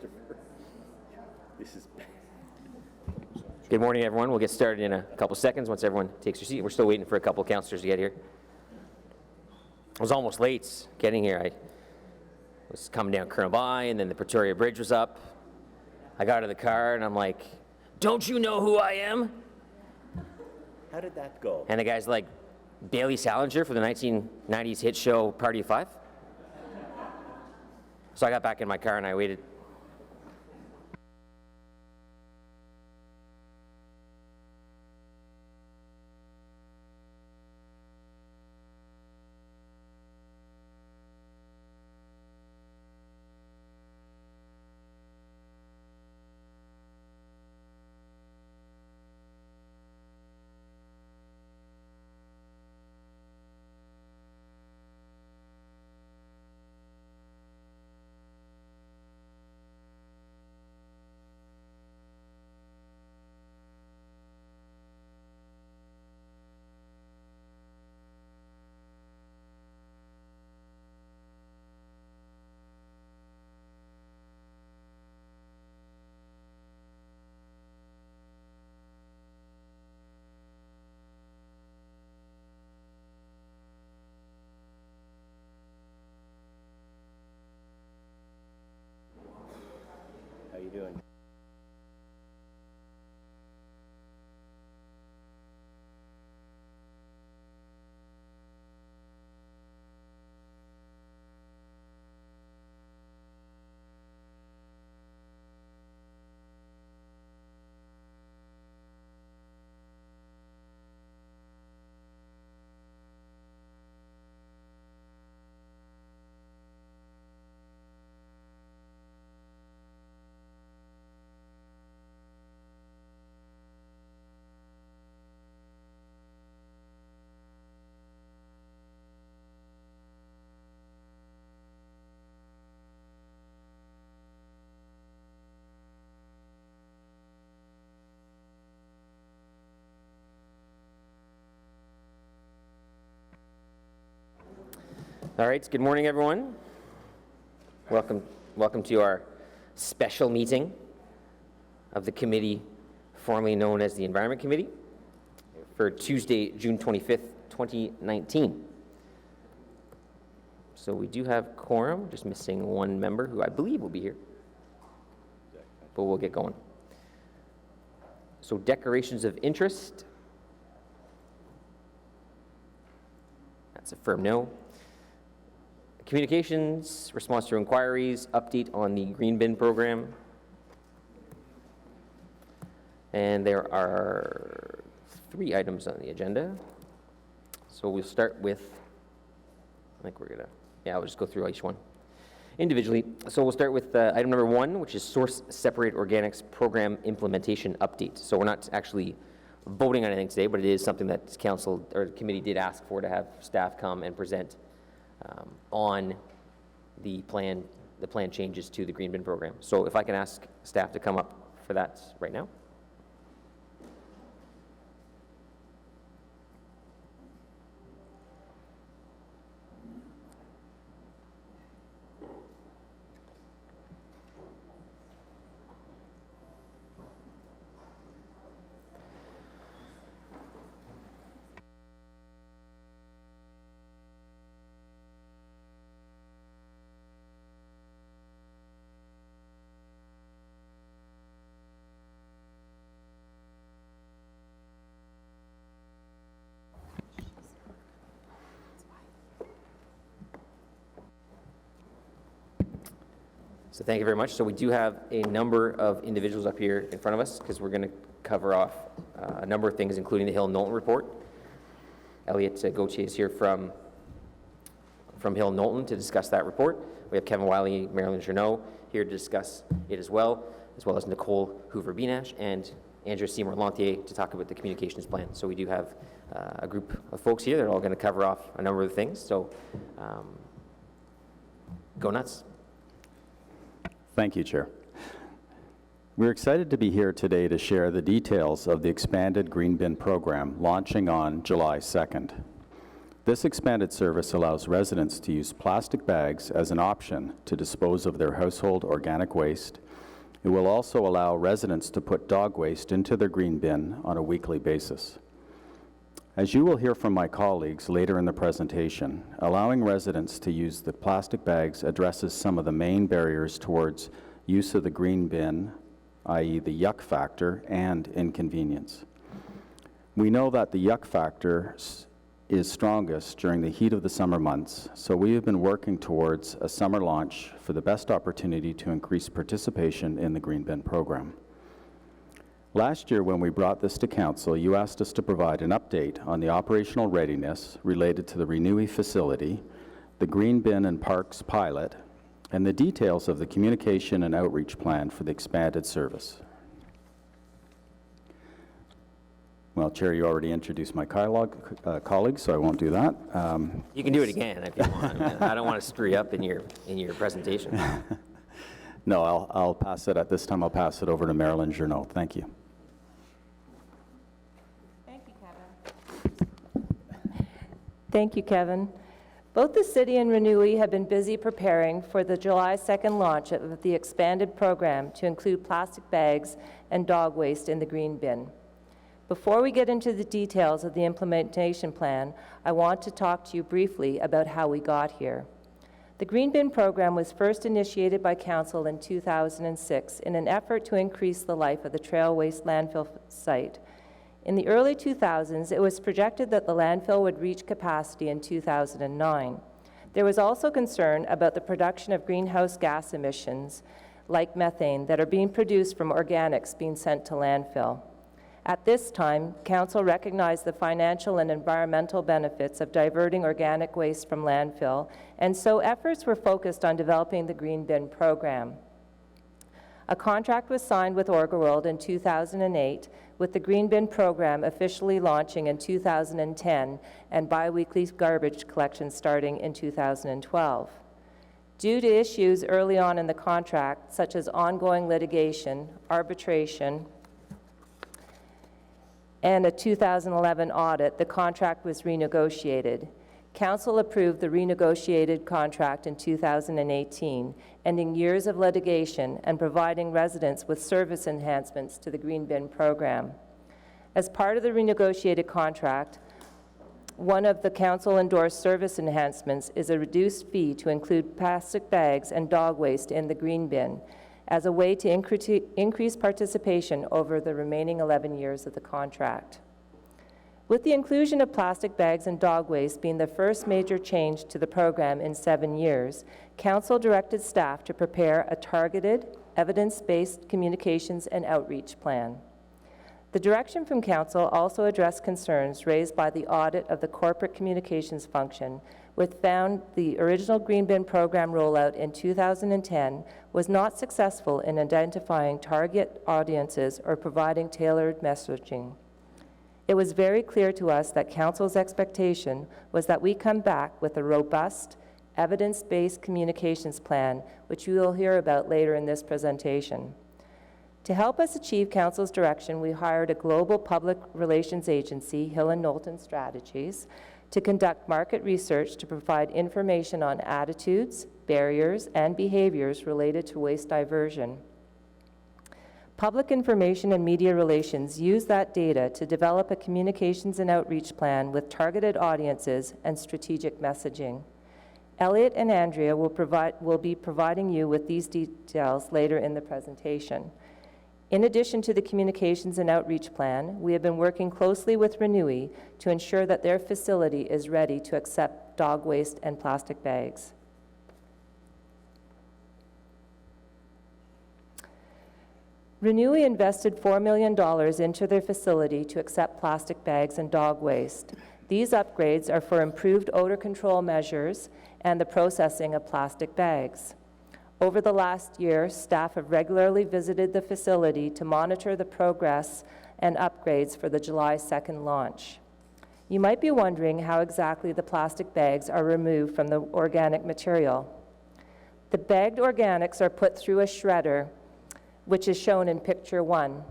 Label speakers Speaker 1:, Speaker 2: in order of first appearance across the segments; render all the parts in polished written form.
Speaker 1: Christopher. This is
Speaker 2: Good morning, everyone. We'll get started in a couple seconds once everyone takes their seat. We're still waiting for a couple of councillors to get here. I was almost late getting here. I was coming down Colonel By, and then the Pretoria Bridge was up. I got out of the car, and I'm like, "Don't you know who I am?"
Speaker 1: How did that go?
Speaker 2: And the guy's like, "Bailey Salinger for the 1990s hit show Party of Five." So I got back in my car and I waited.
Speaker 1: How you doing?
Speaker 2: All right, good morning, everyone. Welcome to our special meeting of the committee formerly known as the Environment Committee for Tuesday, June 25th, 2019. So we do have quorum, just missing one member who I believe will be here, but we'll get going. So declarations of interest. That's a firm no. Communications, response to inquiries, update on the green bin program. And there are 3 items on the agenda. So we'll start with, I'll just go through each one individually. So we'll start with item number 1, which is source separated organics program implementation update. So we're not actually voting on anything today, but it is something that council or committee did ask for, to have staff come and present on the plan changes to the green bin program. So if I can ask staff to come up for that right now. So thank you very much. So we do have a number of individuals up here in front of us because we're going to cover off a number of things, including the Hill Knowlton report. Elliot Gauthier is here from Hill Knowlton to discuss that report. We have Kevin Wiley, Marilyn Journeau here to discuss it as well as Nicole Hoover-Benash and Andrew Seymour-Lantier to talk about the communications plan. So we do have a group of folks here that are all going to cover off a number of things. So go nuts.
Speaker 3: Thank you, Chair. We're excited to be here today to share the details of the expanded green bin program launching on July 2nd. This expanded service allows residents to use plastic bags as an option to dispose of their household organic waste It will also allow residents to put dog waste into their green bin on a weekly basis. As you will hear from my colleagues later in the presentation, allowing residents to use the plastic bags addresses some of the main barriers towards use of the green bin, i.e. the yuck factor and inconvenience. We know that the yuck factor is strongest during the heat of the summer months, so we have been working towards a summer launch for the best opportunity to increase participation in the green bin program. Last year, when we brought this to Council, you asked us to provide an update on the operational readiness related to the Renewy facility, the Green Bin and Parks pilot, and the details of the communication and outreach plan for the expanded service. Well, Chair, you already introduced my colleagues, so I won't do that.
Speaker 2: You can do it again if you want. I don't want to screw you up in your presentation.
Speaker 3: No, I'll pass it, at this time I'll pass it over to Marilyn Journeau. Thank you.
Speaker 4: Thank you, Kevin. Both the City and Renewy have been busy preparing for the July 2nd launch of the expanded program to include plastic bags and dog waste in the green bin. Before we get into the details of the implementation plan, I want to talk to you briefly about how we got here. The Green Bin program was first initiated by Council in 2006 in an effort to increase the life of the trail waste landfill site. In the early 2000s, it was projected that the landfill would reach capacity in 2009. There was also concern about the production of greenhouse gas emissions, like methane, that are being produced from organics being sent to landfill. At this time, Council recognized the financial and environmental benefits of diverting organic waste from landfill, and so efforts were focused on developing the Green Bin program. A contract was signed with Orgaworld in 2008, with the Green Bin program officially launching in 2010 and BiWeekly Garbage collection starting in 2012. Due to issues early on in the contract, such as ongoing litigation, arbitration, and a 2011 audit, the contract was renegotiated. Council approved the renegotiated contract in 2018, ending years of litigation and providing residents with service enhancements to the Green Bin program. As part of the renegotiated contract, one of the Council-endorsed service enhancements is a reduced fee to include plastic bags and dog waste in the Green Bin, as a way to increase participation over the remaining 11 years of the contract. With the inclusion of plastic bags and dog waste being the first major change to the program in 7 years, Council directed staff to prepare a targeted, evidence-based communications and outreach plan. The direction from Council also addressed concerns raised by the audit of the corporate communications function, which found the original Green Bin program rollout in 2010 was not successful in identifying target audiences or providing tailored messaging. It was very clear to us that Council's expectation was that we come back with a robust, evidence-based communications plan, which you will hear about later in this presentation. To help us achieve Council's direction, we hired a global public relations agency, Hill & Knowlton Strategies, to conduct market research to provide information on attitudes, barriers, and behaviors related to waste diversion. Public information and media relations use that data to develop a communications and outreach plan with targeted audiences and strategic messaging. Elliot and Andrea will be providing you with these details later in the presentation. In addition to the communications and outreach plan, we have been working closely with Renewy to ensure that their facility is ready to accept dog waste and plastic bags. Renewy invested $4 million into their facility to accept plastic bags and dog waste. These upgrades are for improved odor control measures and the processing of plastic bags. Over the last year, staff have regularly visited the facility to monitor the progress and upgrades for the July 2nd launch. You might be wondering how exactly the plastic bags are removed from the organic material. The bagged organics are put through a shredder, which is shown in picture 1.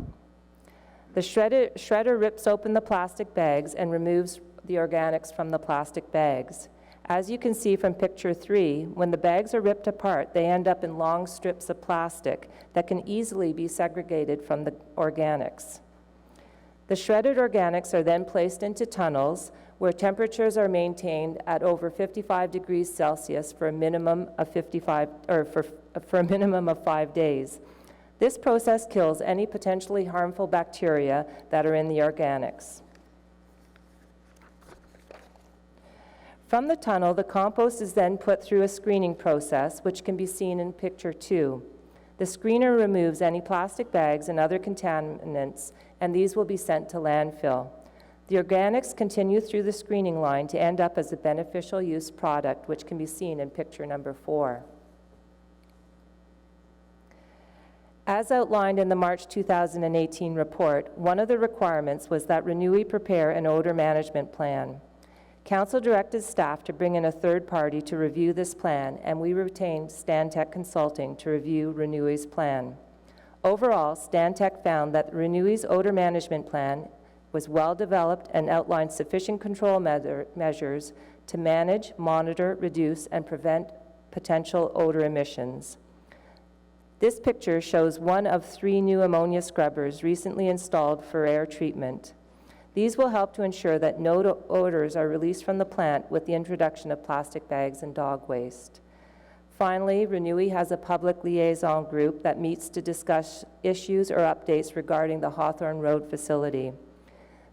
Speaker 4: The shredder rips open the plastic bags and removes the organics from the plastic bags. As you can see from picture 3, when the bags are ripped apart, they end up in long strips of plastic that can easily be segregated from the organics. The shredded organics are then placed into tunnels where temperatures are maintained at over 55 degrees Celsius for a minimum of 5 days. This process kills any potentially harmful bacteria that are in the organics. From the tunnel, the compost is then put through a screening process, which can be seen in picture 2. The screener removes any plastic bags and other contaminants, and these will be sent to landfill. The organics continue through the screening line to end up as a beneficial use product, which can be seen in picture number 4. As outlined in the March 2018 report, one of the requirements was that Renewy prepare an odor management plan. Council directed staff to bring in a third party to review this plan, and we retained Stantec Consulting to review Renewy's plan. Overall, Stantec found that Renewy's odor management plan was well developed and outlined sufficient control measures to manage, monitor, reduce, and prevent potential odor emissions. This picture shows one of 3 new ammonia scrubbers recently installed for air treatment. These will help to ensure that no odors are released from the plant with the introduction of plastic bags and dog waste. Finally, Renewy has a public liaison group that meets to discuss issues or updates regarding the Hawthorne Road facility.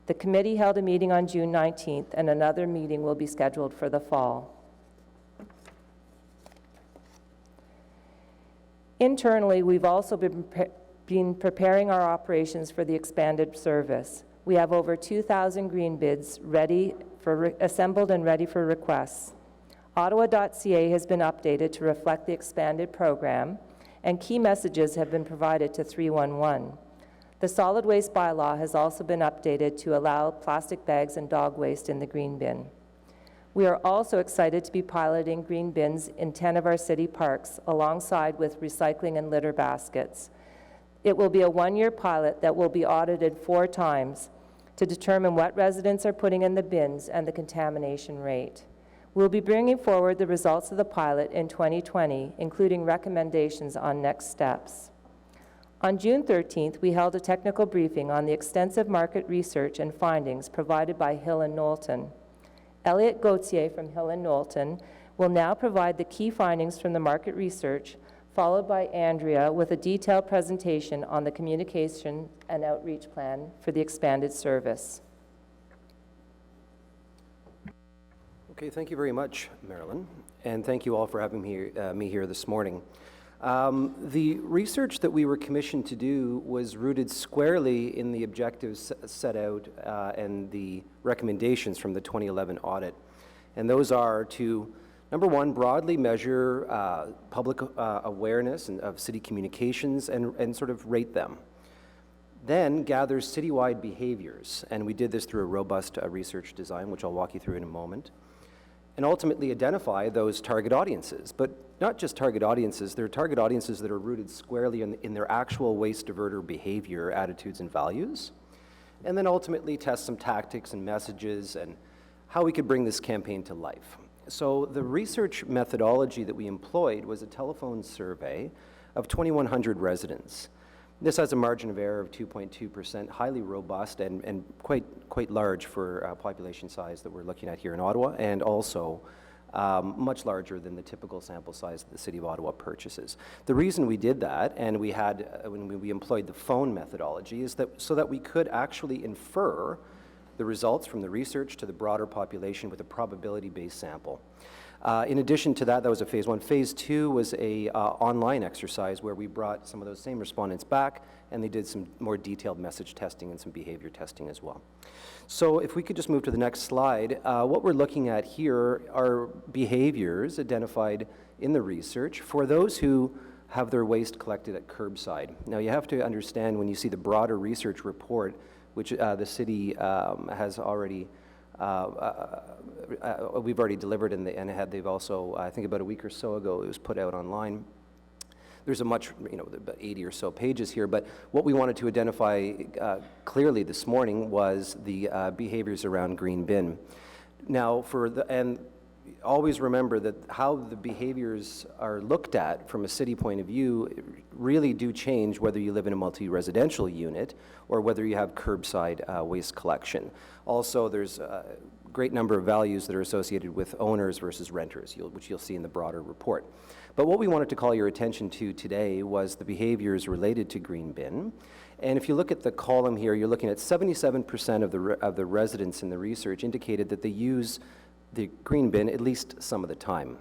Speaker 4: The committee held a meeting on June 19th, and another meeting will be scheduled for the fall. Internally, we've also been preparing our operations for the expanded service. We have over 2,000 green bids assembled and ready for requests. Ottawa.ca has been updated to reflect the expanded program, and key messages have been provided to 311. The solid waste bylaw has also been updated to allow plastic bags and dog waste in the green bin. We are also excited to be piloting green bins in 10 of our city parks, alongside with recycling and litter baskets. It will be a 1-year pilot that will be audited 4 times to determine what residents are putting in the bins and the contamination rate. We'll be bringing forward the results of the pilot in 2020, including recommendations on next steps. On June 13th, we held a technical briefing on the extensive market research and findings provided by Hill & Knowlton. Elliot Gauthier from Hill & Knowlton will now provide the key findings from the market research, followed by Andrea with a detailed presentation on the communication and outreach plan for the expanded service.
Speaker 5: Okay, thank you very much, Marilyn, and thank you all for having me here this morning. The research that we were commissioned to do was rooted squarely in the objectives set out and the recommendations from the 2011 audit, and those are to number 1, broadly measure public awareness of city communications and sort of rate them. Then gather citywide behaviors, and we did this through a robust research design, which I'll walk you through in a moment. And ultimately identify those target audiences, but not just target audiences, they're target audiences that are rooted squarely in their actual waste diverter behavior, attitudes, and values. And then ultimately test some tactics and messages and how we could bring this campaign to life. So the research methodology that we employed was a telephone survey of 2,100 residents. This has a margin of error of 2.2%, highly robust and quite large for population size that we're looking at here in Ottawa, and also much larger than the typical sample size that the City of Ottawa purchases. The reason we did that, and we had when we employed the phone methodology, is that so that we could actually infer the results from the research to the broader population with a probability-based sample. In addition to that, that was a phase 1. Phase 2 was a online exercise where we brought some of those same respondents back, and they did some more detailed message testing and some behavior testing as well. So if we could just move to the next slide, what we're looking at here are behaviors identified in the research for those who have their waste collected at curbside. Now you have to understand, when you see the broader research report, which the city has already we've already delivered, and they've also, I think about a week or so ago, it was put out online. There's a much, about 80 or so pages here, but what we wanted to identify clearly this morning was the behaviors around green bin. Now, always remember that how the behaviors are looked at from a city point of view really do change whether you live in a multi-residential unit or whether you have curbside waste collection. Also, there's a great number of values that are associated with owners versus renters, which you'll see in the broader report. But what we wanted to call your attention to today was the behaviors related to green bin. And if you look at the column here, you're looking at 77% of the residents in the research indicated that they use the green bin at least some of the time.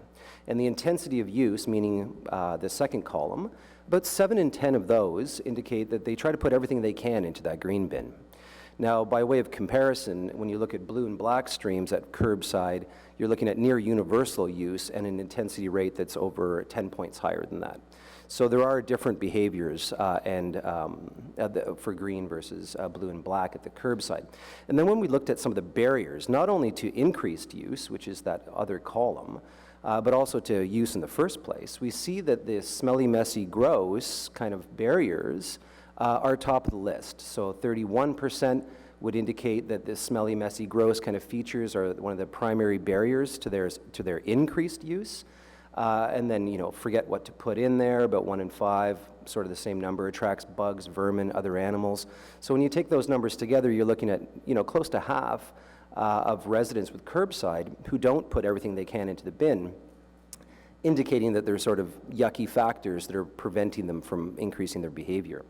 Speaker 5: And the intensity of use, meaning the second column, about 7 in 10 of those indicate that they try to put everything they can into that green bin. Now, by way of comparison, when you look at blue and black streams at curbside, you're looking at near universal use and an intensity rate that's over 10 points higher than that. So there are different behaviors for green versus blue and black at the curbside. And then when we looked at some of the barriers, not only to increased use, which is that other column, but also to use in the first place, we see that the smelly, messy, gross kind of barriers are top of the list. So 31% would indicate that the smelly, messy, gross kind of features are one of the primary barriers to their increased use. And then, forget what to put in there, about 1 in 5, sort of the same number, attracts bugs, vermin, other animals. So when you take those numbers together, you're looking at, close to half of residents with curbside who don't put everything they can into the bin, indicating that there's sort of yucky factors that are preventing them from increasing their behavior.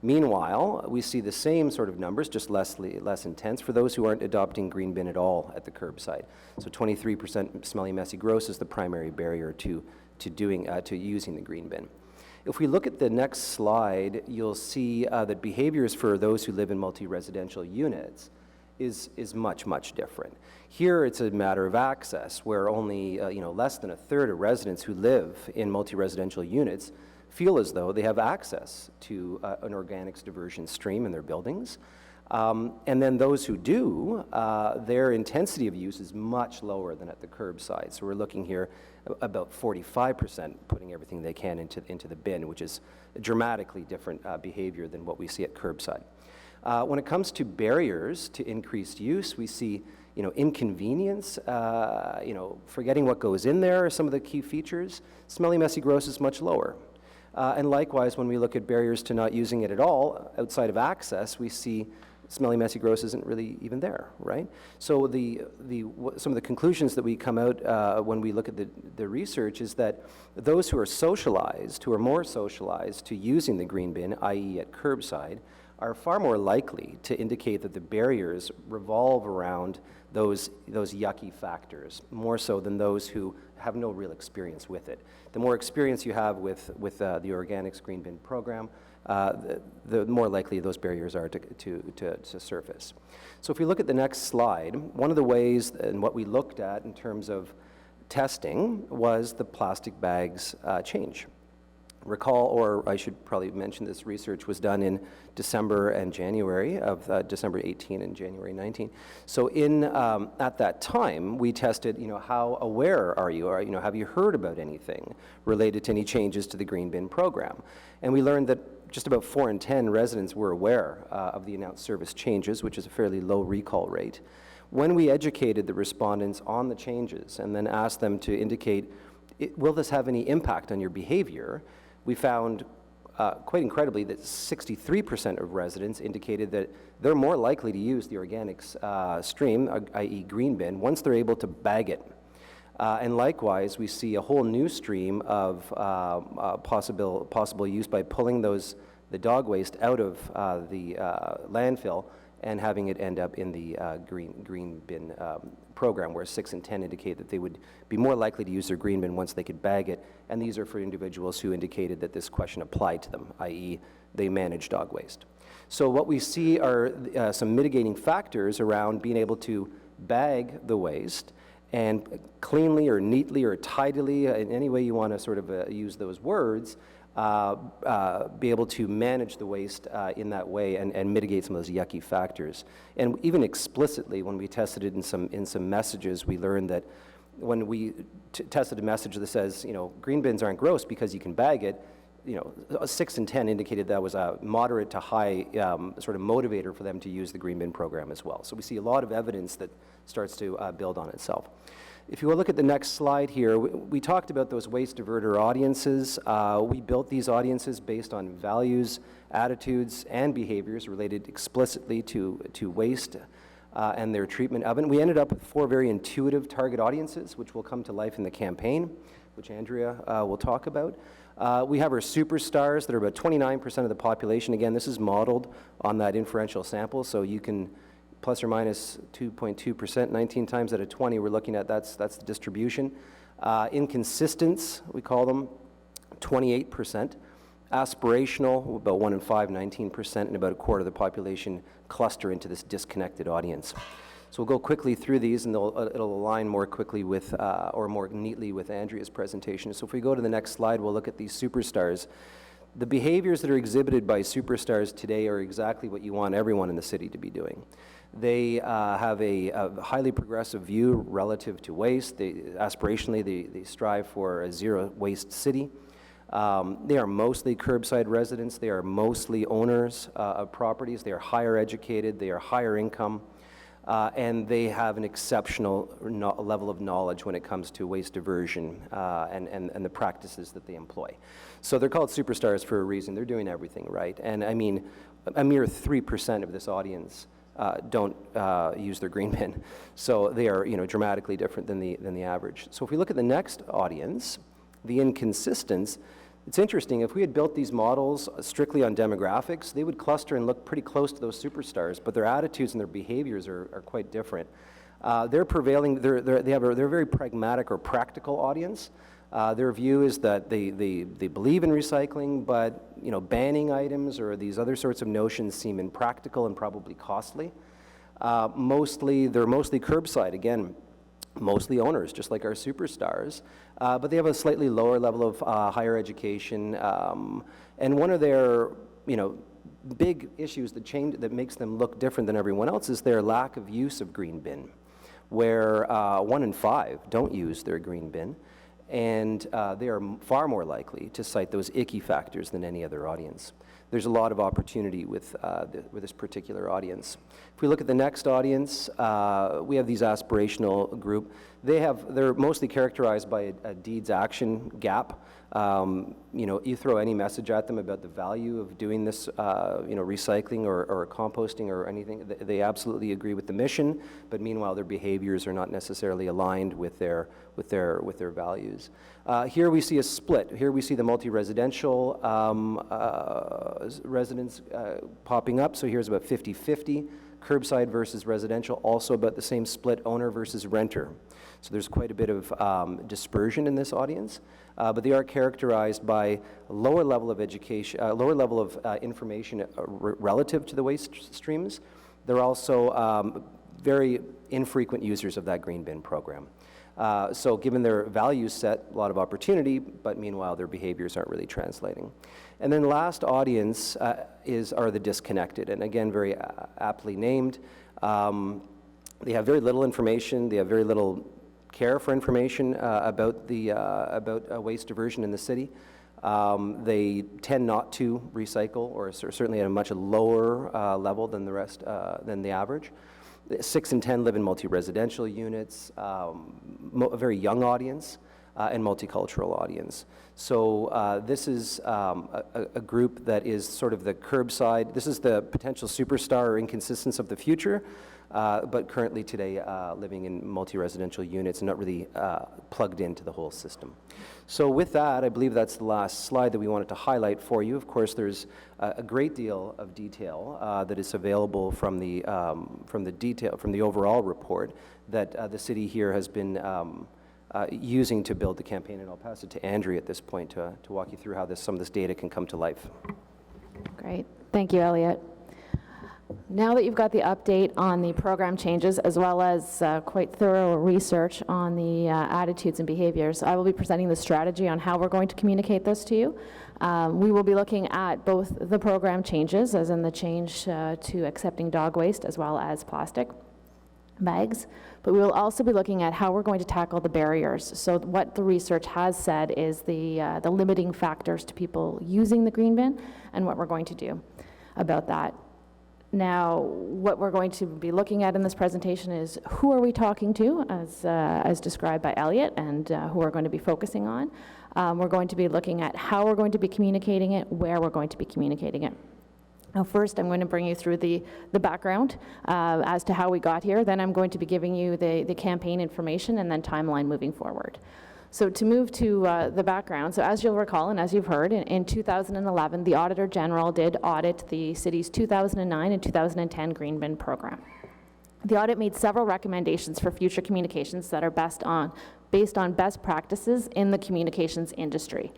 Speaker 5: Meanwhile, we see the same sort of numbers, just less intense, for those who aren't adopting green bin at all at the curbside. So 23% smelly, messy, gross is the primary barrier to using the green bin. If we look at the next slide, you'll see that behaviors for those who live in multi-residential units is much, much different. Here, it's a matter of access, where only less than a third of residents who live in multi-residential units feel as though they have access to an organics diversion stream in their buildings. And then those who do, their intensity of use is much lower than at the curbside. So we're looking here about 45% putting everything they can into the bin, which is a dramatically different behavior than what we see at curbside. When it comes to barriers to increased use, we see inconvenience, forgetting what goes in there are some of the key features. Smelly, messy, gross is much lower. And likewise, when we look at barriers to not using it at all, outside of access, we see smelly, messy, gross isn't really even there, right? So some of the conclusions that we come out when we look at the research is that those who are more socialized to using the green bin, i.e. at curbside, are far more likely to indicate that the barriers revolve around those yucky factors, more so than those who have no real experience with it. The more experience you have with the organics green bin program, the more likely those barriers are to surface. So if we look at the next slide, one of the ways and what we looked at in terms of testing was the plastic bags change. Recall, or I should probably mention, this research was done in December and January of December 18 and January 19. So at that time, we tested, how aware are you, or have you heard about anything related to any changes to the green bin program? And we learned that just about 4 in 10 residents were aware of the announced service changes, which is a fairly low recall rate. When we educated the respondents on the changes and then asked them to indicate, will this have any impact on your behavior? We found, quite incredibly, that 63% of residents indicated that they're more likely to use the organics stream, i.e. green bin, once they're able to bag it. And likewise, we see a whole new stream of possible use by pulling the dog waste out of the landfill and having it end up in the green bin program, where 6 in 10 indicate that they would be more likely to use their green bin once they could bag it. And these are for individuals who indicated that this question applied to them, i.e. they manage dog waste. So what we see are some mitigating factors around being able to bag the waste and cleanly or neatly or tidily, in any way you want to sort of use those words, be able to manage the waste in that way and mitigate some of those yucky factors. And even explicitly, when we tested it in some messages, we learned that when we tested a message that says, green bins aren't gross because you can bag it, 6 in 10 indicated that was a moderate to high sort of motivator for them to use the green bin program as well. So we see a lot of evidence that starts to build on itself. If you will look at the next slide here, we talked about those waste diverter audiences. We built these audiences based on values, attitudes, and behaviors related explicitly to waste and their treatment of it. We ended up with 4 very intuitive target audiences, which will come to life in the campaign, which Andrea will talk about. We have our superstars that are about 29% of the population. Again, this is modeled on that inferential sample, so you can plus or minus 2.2%, 19 times out of 20, we're looking at that's the distribution. Inconsistence, we call them, 28%. Aspirational, about 1 in 5, 19%, and about a quarter of the population cluster into this disconnected audience. So we'll go quickly through these, and it'll align more quickly with, or more neatly with Andrea's presentation. So if we go to the next slide, we'll look at these superstars. The behaviors that are exhibited by superstars today are exactly what you want everyone in the city to be doing. They have a highly progressive view relative to waste. Aspirationally, they strive for a zero waste city. They are mostly curbside residents. They are mostly owners of properties. They are higher educated. They are higher income. And they have an exceptional level of knowledge when it comes to waste diversion and the practices that they employ. So they're called superstars for a reason. They're doing everything right. And I mean, a mere 3% of this audience don't use their green bin. So they are, dramatically different than the average. So if we look at the next audience, the inconsistence, it's interesting. If we had built these models strictly on demographics, they would cluster and look pretty close to those superstars, but their attitudes and their behaviors are quite different. They're a very pragmatic or practical audience. Their view is that they believe in recycling, but banning items or these other sorts of notions seem impractical and probably costly. They're mostly curbside, again, mostly owners, just like our superstars, but they have a slightly lower level of higher education. And one of their, big issues that makes them look different than everyone else is their lack of use of green bin, where 1 in 5 don't use their green bin, and they are far more likely to cite those icky factors than any other audience. There's a lot of opportunity with this particular audience. If we look at the next audience, we have these aspirational group. They're mostly characterized by a deeds action gap. You throw any message at them about the value of doing this, recycling or composting or anything, they absolutely agree with the mission, but meanwhile their behaviors are not necessarily aligned with their values. Here we see a split. Here we see the multi-residential residents popping up. So here's about 50-50, curbside versus residential, also about the same split, owner versus renter. So there's quite a bit of dispersion in this audience, but they are characterized by a lower level of education, lower level of information relative to the waste streams. They're also very infrequent users of that green bin program. So given their value set, a lot of opportunity, but meanwhile their behaviors aren't really translating. And then last audience are the disconnected, and again, very aptly named. They have very little information. They have very little care for information about waste diversion in the city. They tend not to recycle, or certainly at a much lower level than the average. 6 in 10 live in multi-residential units, a very young audience, and multicultural audience. So this is a group that is sort of the curbside. This is the potential superstar or inconsistence of the future, but currently today living in multi-residential units and not really plugged into the whole system. So with that, I believe that's the last slide that we wanted to highlight for you. Of course, there's a great deal of detail that is available from the overall report that the city here has been using to build the campaign, and I'll pass it to Andrea at this point to walk you through how some of this data can come to life.
Speaker 6: Great. Thank you, Elliot. Now that you've got the update on the program changes, as well as quite thorough research on the attitudes and behaviors, I will be presenting the strategy on how we're going to communicate this to you. We will be looking at both the program changes, as in the change to accepting dog waste, as well as plastic bags, but we will also be looking at how we're going to tackle the barriers. So what the research has said is the limiting factors to people using the green bin and what we're going to do about that. Now, what we're going to be looking at in this presentation is who are we talking to, as described by Elliot, and who we're going to be focusing on. We're going to be looking at how we're going to be communicating it, where we're going to be communicating it. Now, first, I'm going to bring you through the background as to how we got here. Then I'm going to be giving you the campaign information and then timeline moving forward. So to move to the background, so as you'll recall and as you've heard, in 2011, the Auditor General did audit the city's 2009 and 2010 green bin program. The audit made several recommendations for future communications that are based on best practices in the communications industry.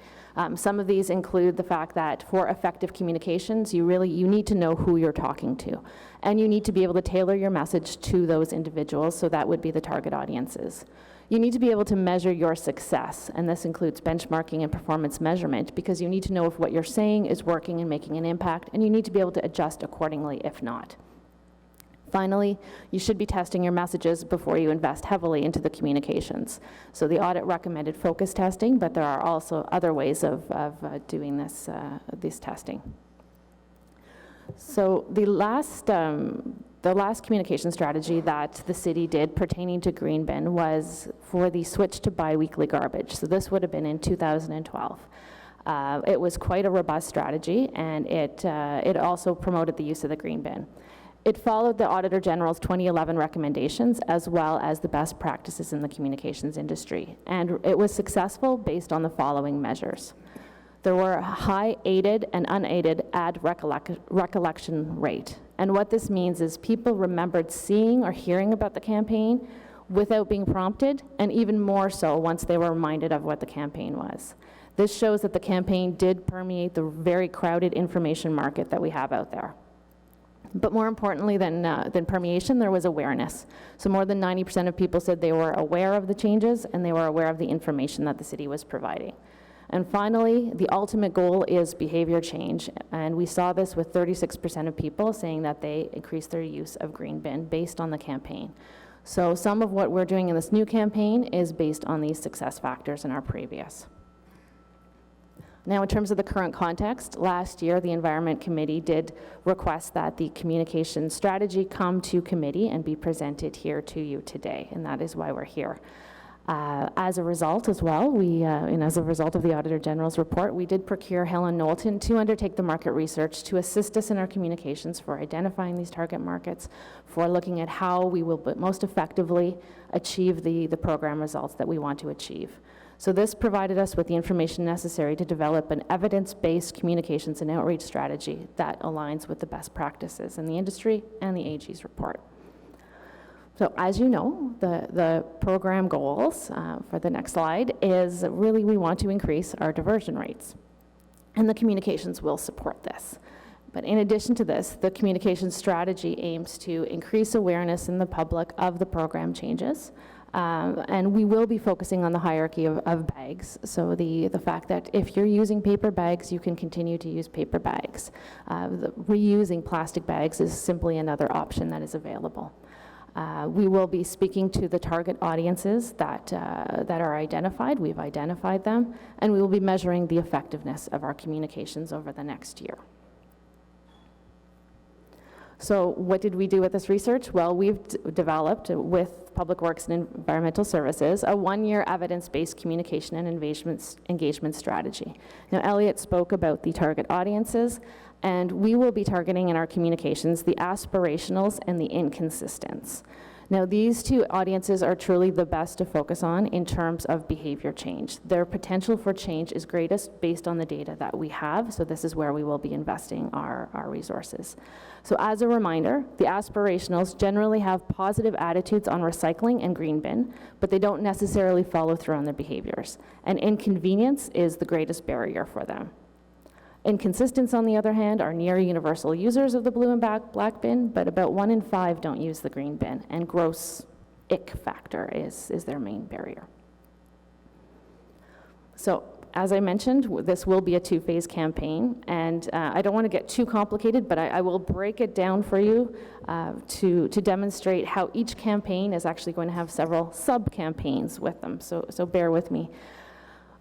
Speaker 6: Some of these include the fact that for effective communications, you need to know who you're talking to, and you need to be able to tailor your message to those individuals, so that would be the target audiences. You need to be able to measure your success, and this includes benchmarking and performance measurement, because you need to know if what you're saying is working and making an impact, and you need to be able to adjust accordingly if not. Finally, you should be testing your messages before you invest heavily into the communications. So the audit recommended focus testing, but there are also other ways of doing this testing. So the last communication strategy that the city did pertaining to green bin was for the switch to BiWeekly Garbage. So this would have been in 2012. It was quite a robust strategy, and it also promoted the use of the green bin. It followed the Auditor General's 2011 recommendations, as well as the best practices in the communications industry. And it was successful based on the following measures. There were a high aided and unaided ad recollection rate. And what this means is people remembered seeing or hearing about the campaign without being prompted, and even more so once they were reminded of what the campaign was. This shows that the campaign did permeate the very crowded information market that we have out there. But more importantly than permeation, there was awareness. So more than 90% of people said they were aware of the changes, and they were aware of the information that the city was providing. And finally, the ultimate goal is behavior change. And we saw this with 36% of people saying that they increased their use of green bin based on the campaign. So some of what we're doing in this new campaign is based on these success factors in our previous. Now, in terms of the current context, last year the Environment Committee did request that the communication strategy come to committee and be presented here to you today, and that is why we're here. As a result as well, as a result of the Auditor General's report, we did procure Helen Knowlton to undertake the market research to assist us in our communications for identifying these target markets, for looking at how we will most effectively achieve the program results that we want to achieve. So this provided us with the information necessary to develop an evidence-based communications and outreach strategy that aligns with the best practices in the industry and the AG's report. So as you know, the program goals for the next slide is really we want to increase our diversion rates, and the communications will support this. But in addition to this, the communications strategy aims to increase awareness in the public of the program changes, and we will be focusing on the hierarchy of bags. So the fact that if you're using paper bags, you can continue to use paper bags. Reusing plastic bags is simply another option that is available. We will be speaking to the target audiences that are identified. We've identified them, and we will be measuring the effectiveness of our communications over the next year. So what did we do with this research? Well, we've developed with Public Works and Environmental Services a one-year evidence-based communication and engagement strategy. Now, Elliot spoke about the target audiences, and we will be targeting in our communications the aspirationals and the inconsistents. Now, these two audiences are truly the best to focus on in terms of behavior change. Their potential for change is greatest based on the data that we have, so this is where we will be investing our resources. So as a reminder, the aspirationals generally have positive attitudes on recycling and green bin, but they don't necessarily follow through on their behaviors. And inconvenience is the greatest barrier for them. Inconsistents, on the other hand, are near universal users of the blue and black bin, but about 1 in 5 don't use the green bin, and gross ick factor is their main barrier. So, as I mentioned, this will be a two-phase campaign, and I don't want to get too complicated, but I will break it down for you to demonstrate how each campaign is actually going to have several sub-campaigns with them, so bear with me.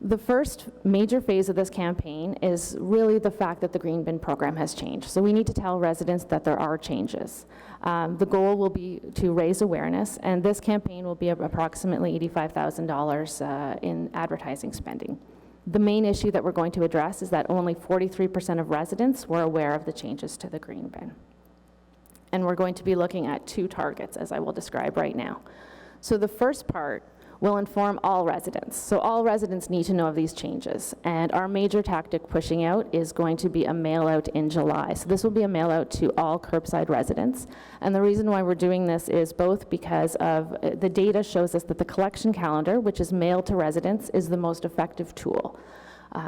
Speaker 6: The first major phase of this campaign is really the fact that the green bin program has changed. So we need to tell residents that there are changes. The goal will be to raise awareness, and this campaign will be approximately $85,000 in advertising spending. The main issue that we're going to address is that only 43% of residents were aware of the changes to the green bin. And we're going to be looking at two targets, as I will describe right now. So the first part will inform all residents. So all residents need to know of these changes. And our major tactic pushing out is going to be a mail out in July. So this will be a mail out to all curbside residents. And the reason why we're doing this is both because of the data shows us that the collection calendar, which is mailed to residents, is the most effective tool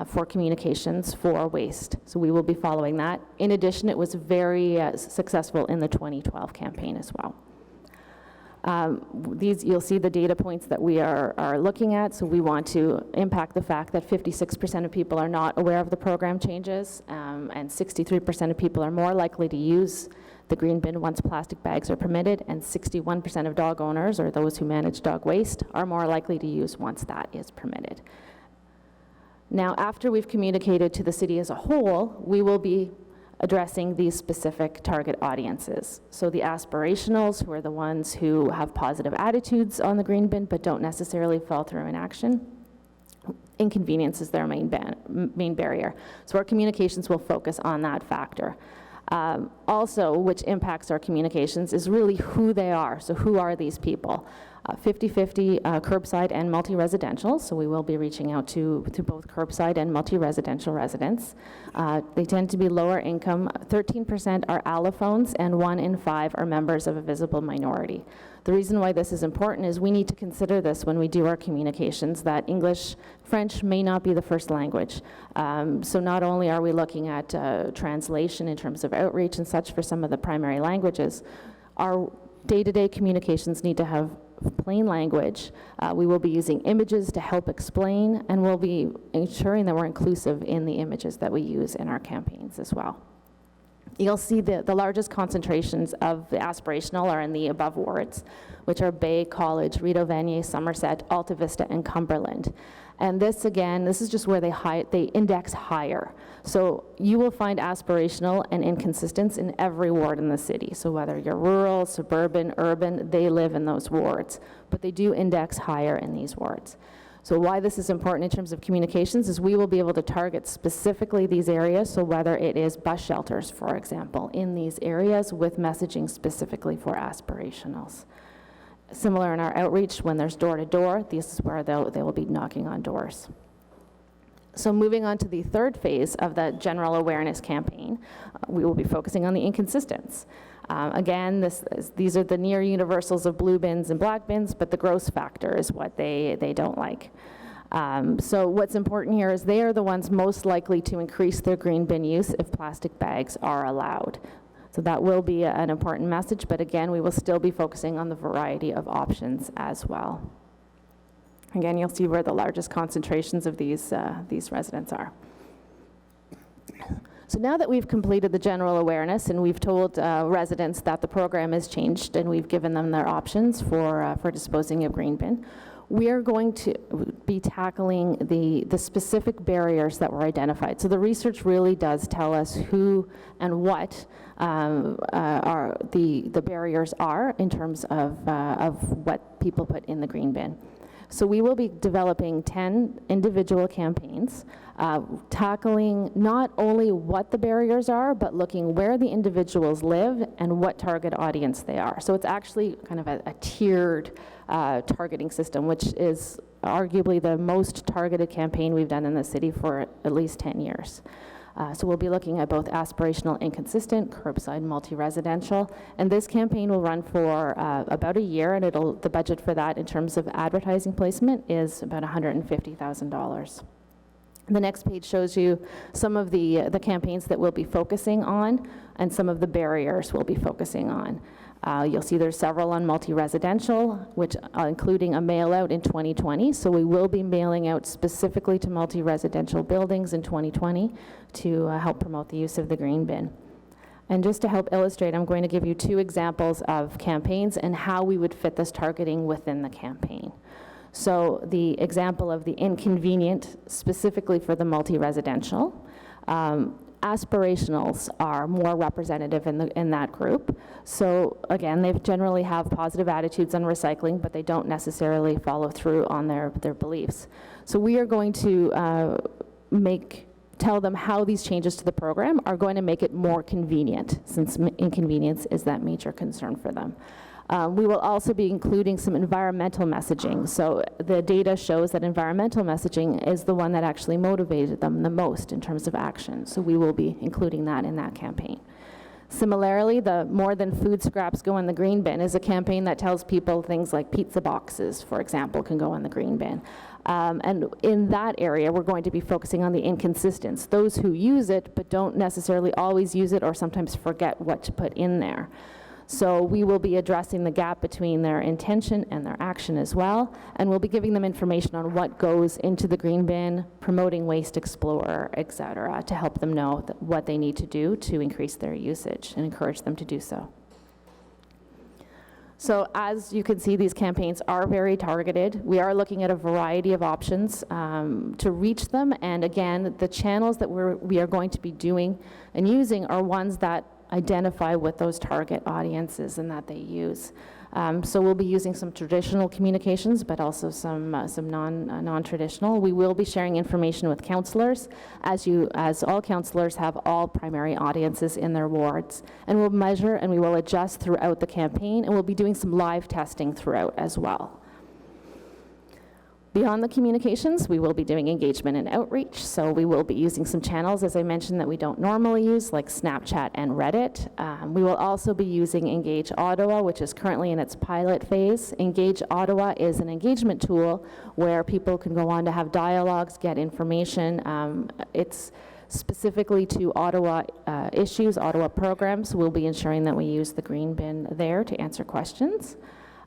Speaker 6: for communications for waste. So we will be following that. In addition, it was very successful in the 2012 campaign as well. You'll see the data points that we are looking at. So we want to impact the fact that 56% of people are not aware of the program changes, and 63% of people are more likely to use the green bin once plastic bags are permitted, and 61% of dog owners, or those who manage dog waste, are more likely to use once that is permitted. Now, after we've communicated to the city as a whole, we will be addressing these specific target audiences. So the aspirationals, who are the ones who have positive attitudes on the green bin but don't necessarily fall through in action. Inconvenience is their main barrier. So our communications will focus on that factor. Also, which impacts our communications, is really who they are. So who are these people? 50-50 curbside and multi-residential, so we will be reaching out to both curbside and multi-residential residents. They tend to be lower income. 13% are allophones, and 1 in 5 are members of a visible minority. The reason why this is important is we need to consider this when we do our communications, that English, French may not be the first language. So not only are we looking at translation in terms of outreach and such for some of the primary languages, our day-to-day communications need to have plain language. We will be using images to help explain, and we'll be ensuring that we're inclusive in the images that we use in our campaigns as well. You'll see the largest concentrations of the aspirational are in the above wards, which are Bay, College, Rideau Vanier, Somerset, Alta Vista, and Cumberland. And this, again, this is just where they index higher. So you will find aspirational and inconsistence in every ward in the city. So whether you're rural, suburban, urban, they live in those wards. But they do index higher in these wards. So why this is important in terms of communications is we will be able to target specifically these areas. So whether it is bus shelters, for example, in these areas with messaging specifically for aspirationals. Similar in our outreach, when there's door-to-door, this is where they will be knocking on doors. So moving on to the third phase of the general awareness campaign, we will be focusing on the inconsistence. Again, these are the near universals of blue bins and black bins, but the gross factor is what they don't like. So what's important here is they are the ones most likely to increase their green bin use if plastic bags are allowed. So that will be an important message, but again, we will still be focusing on the variety of options as well. Again, you'll see where the largest concentrations of these residents are. So now that we've completed the general awareness and we've told residents that the program has changed and we've given them their options for disposing of green bin, we are going to be tackling the specific barriers that were identified. So the research really does tell us who and what are the barriers are in terms of what people put in the green bin. So we will be developing 10 individual campaigns, tackling not only what the barriers are, but looking where the individuals live and what target audience they are. So it's actually kind of a tiered targeting system, which is arguably the most targeted campaign we've done in the city for at least 10 years. So we'll be looking at both aspirational, inconsistent, curbside, multi-residential, and this campaign will run for about a year, and the budget for that in terms of advertising placement is about $150,000. The next page shows you some of the campaigns that we'll be focusing on and some of the barriers we'll be focusing on. You'll see there's several on multi-residential, which including a mail out in 2020. So we will be mailing out specifically to multi-residential buildings in 2020 to help promote the use of the green bin. And just to help illustrate, I'm going to give you 2 examples of campaigns and how we would fit this targeting within the campaign. So the example of the inconvenient, specifically for the multi-residential, aspirationals are more representative in that group. So again, they generally have positive attitudes on recycling, but they don't necessarily follow through on their beliefs. So we are going to tell them how these changes to the program are going to make it more convenient, since inconvenience is that major concern for them. We will also be including some environmental messaging. So the data shows that environmental messaging is the one that actually motivated them the most in terms of action. So we will be including that in that campaign. Similarly, the More Than Food Scraps Go in the Green Bin is a campaign that tells people things like pizza boxes, for example, can go in the green bin. And in that area, we're going to be focusing on the inconsistence, those who use it but don't necessarily always use it or sometimes forget what to put in there. So we will be addressing the gap between their intention and their action as well, and we'll be giving them information on what goes into the green bin, promoting Waste Explorer, et cetera, to help them know what they need to do to increase their usage and encourage them to do so. So as you can see, these campaigns are very targeted. We are looking at a variety of options to reach them, and again, the channels that we are going to be doing and using are ones that identify with those target audiences and that they use. So we'll be using some traditional communications, but also some non-traditional. We will be sharing information with councillors, as all councillors have all primary audiences in their wards. And we'll measure and we will adjust throughout the campaign, and we'll be doing some live testing throughout as well. Beyond the communications, we will be doing engagement and outreach. So we will be using some channels, as I mentioned, that we don't normally use, like Snapchat and Reddit. We will also be using Engage Ottawa, which is currently in its pilot phase. Engage Ottawa is an engagement tool where people can go on to have dialogues, get information. It's specifically to Ottawa issues, Ottawa programs. We'll be ensuring that we use the green bin there to answer questions.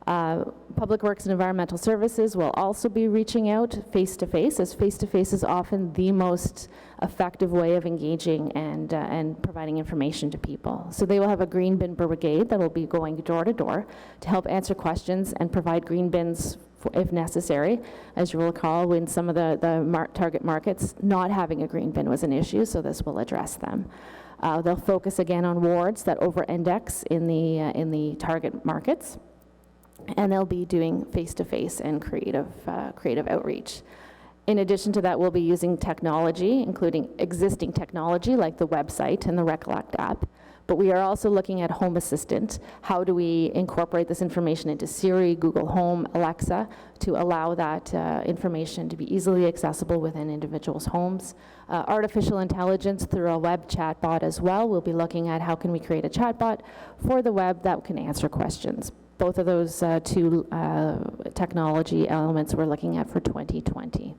Speaker 6: Public Works and Environmental Services will also be reaching out face-to-face, as face-to-face is often the most effective way of engaging and providing information to people. So they will have a green bin brigade that will be going door to door to help answer questions and provide green bins if necessary. As you will recall, when some of the target markets, not having a green bin was an issue, so this will address them. They'll focus again on wards that over-index in the target markets. And they'll be doing face-to-face and creative outreach. In addition to that, we'll be using technology, including existing technology like the website and the Recollect app. But we are also looking at Home Assistant. How do we incorporate this information into Siri, Google Home, Alexa, to allow that information to be easily accessible within individuals' homes? Artificial intelligence through a web chatbot as well. We'll be looking at how can we create a chatbot for the web that can answer questions. Both of those two technology elements we're looking at for 2020.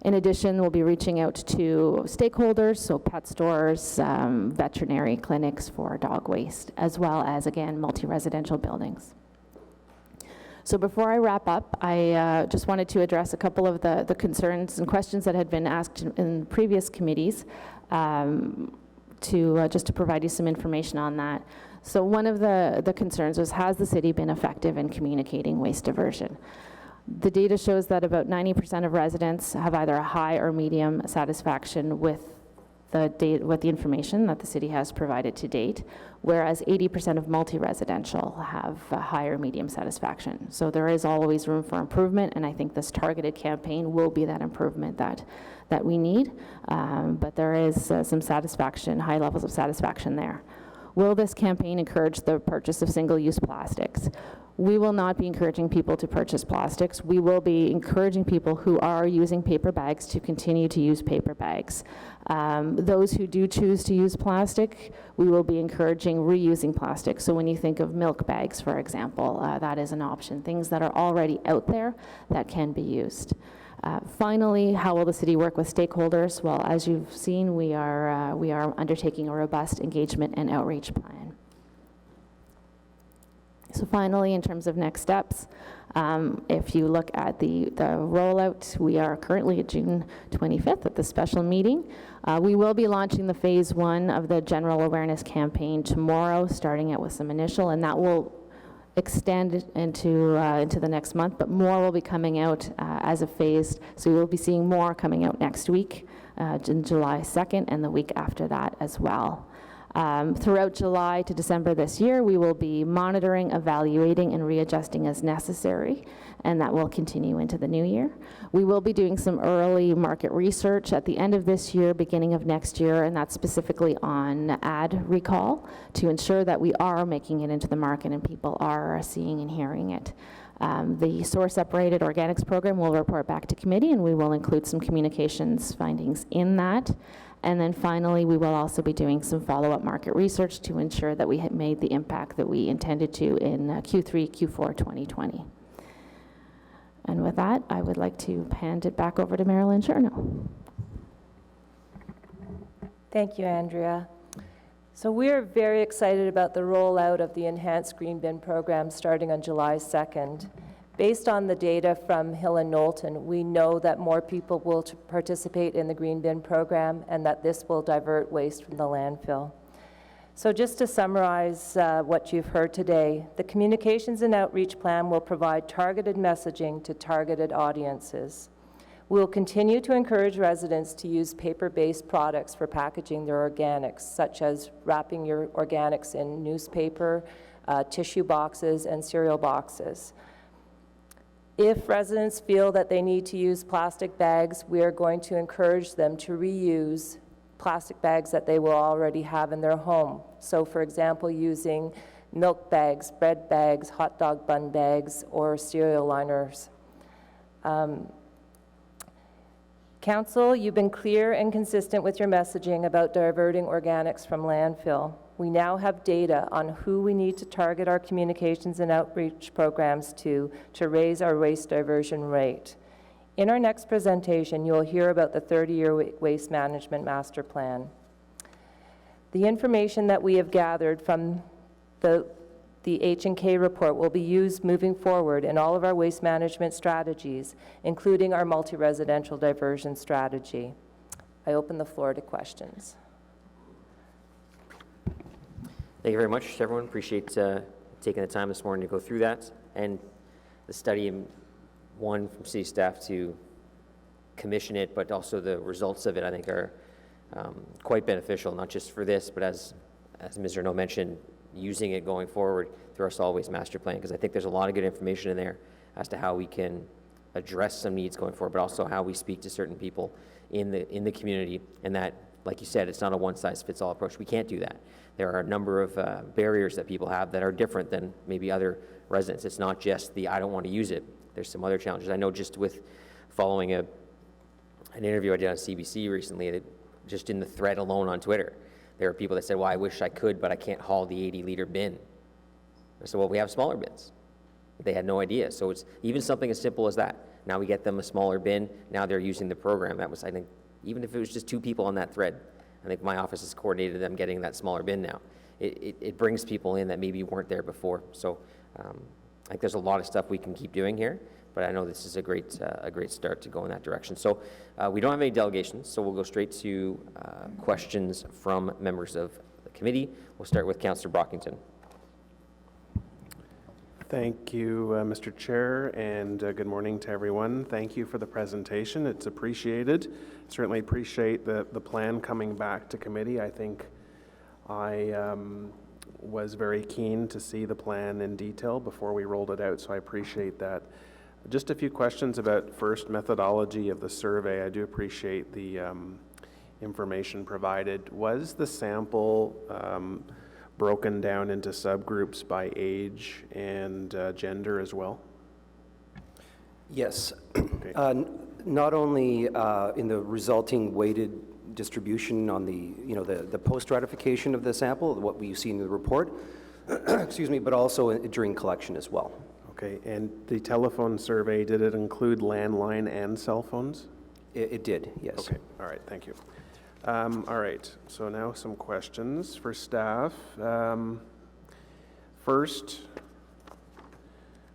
Speaker 6: In addition, we'll be reaching out to stakeholders, so pet stores, veterinary clinics for dog waste, as well as, again, multi-residential buildings. So before I wrap up, I just wanted to address a couple of the concerns and questions that had been asked in previous committees just to provide you some information on that. So one of the concerns was, has the city been effective in communicating waste diversion? The data shows that about 90% of residents have either a high or medium satisfaction with the information that the city has provided to date, whereas 80% of multi-residential have a high or medium satisfaction. So there is always room for improvement, and I think this targeted campaign will be that improvement that we need, but there is some satisfaction, high levels of satisfaction there. Will this campaign encourage the purchase of single-use plastics? We will not be encouraging people to purchase plastics. We will be encouraging people who are using paper bags to continue to use paper bags. Those who do choose to use plastic, we will be encouraging reusing plastic. So when you think of milk bags, for example, that is an option. Things that are already out there that can be used. Finally, how will the city work with stakeholders? Well, as you've seen, we are undertaking a robust engagement and outreach plan. So finally, in terms of next steps, if you look at the rollout, we are currently at June 25th at the special meeting. We will be launching the phase 1 of the general awareness campaign tomorrow, starting out with some initial, and that will extend into the next month, but more will be coming out as a phased. So you'll be seeing more coming out next week, in July 2nd, and the week after that as well. Throughout July to December this year, we will be monitoring, evaluating, and readjusting as necessary, and that will continue into the new year. We will be doing some early market research at the end of this year, beginning of next year, and that's specifically on ad recall to ensure that we are making it into the market and people are seeing and hearing it. The source-separated organics program will report back to committee, and we will include some communications findings in that. And then finally, we will also be doing some follow-up market research to ensure that we have made the impact that we intended to in Q3, Q4 2020. And with that, I would like to hand it back over to Marilyn Chernow.
Speaker 4: Thank you, Andrea. So we are very excited about the rollout of the Enhanced Green Bin program starting on July 2nd. Based on the data from Hill and Knowlton, we know that more people will participate in the Green Bin program and that this will divert waste from the landfill. So just to summarize what you've heard today, the Communications and Outreach Plan will provide targeted messaging to targeted audiences. We'll continue to encourage residents to use paper-based products for packaging their organics, such as wrapping your organics in newspaper, tissue boxes, and cereal boxes. If residents feel that they need to use plastic bags, we are going to encourage them to reuse plastic bags that they will already have in their home. So for example, using milk bags, bread bags, hot dog bun bags, or cereal liners. Council, you've been clear and consistent with your messaging about diverting organics from landfill. We now have data on who we need to target our communications and outreach programs to raise our waste diversion rate. In our next presentation, you'll hear about the 30-year Waste Management Master Plan. The information that we have gathered from the H&K report will be used moving forward in all of our waste management strategies, including our multi-residential diversion strategy. I open the floor to questions.
Speaker 2: Thank you very much, everyone. Appreciate taking the time this morning to go through that. And the study, one, from city staff to commission it, but also the results of it, I think, are quite beneficial, not just for this, but as Ms. Renaud mentioned, using it going forward through our solid waste master plan, because I think there's a lot of good information in there as to how we can address some needs going forward, but also how we speak to certain people in the community, and that, like you said, it's not a one-size-fits-all approach. We can't do that. There are a number of barriers that people have that are different than maybe other residents. It's not just the I don't want to use it. There's some other challenges. I know just with following an interview I did on CBC recently, that just in the thread alone on Twitter, there are people that said, well, I wish I could, but I can't haul the 80-liter bin. I said, well, we have smaller bins. They had no idea. So it's even something as simple as that. Now we get them a smaller bin. Now they're using the program. That was, I think, even if it was just 2 people on that thread, I think my office has coordinated them getting that smaller bin now. It brings people in that maybe weren't there before. So I think there's a lot of stuff we can keep doing here, but I know this is a great start to go in that direction. So we don't have any delegations, so we'll go straight to questions from members of the committee. We'll start with Councillor Brockington.
Speaker 7: Thank you, Mr. Chair, and good morning to everyone. Thank you for the presentation. It's appreciated. Certainly appreciate the plan coming back to committee. I think I was very keen to see the plan in detail before we rolled it out, so I appreciate that. Just a few questions about first methodology of the survey. I do appreciate the information provided. Was the sample broken down into subgroups by age and gender as well?
Speaker 5: Yes.
Speaker 7: Okay.
Speaker 5: Not only in the resulting weighted distribution on the post-ratification of the sample, what we see in the report, excuse me, but also during collection as well.
Speaker 7: Okay, and the telephone survey, did it include landline and cell phones?
Speaker 5: It did, yes.
Speaker 7: Okay, all right, thank you. All right, so now some questions for staff. First,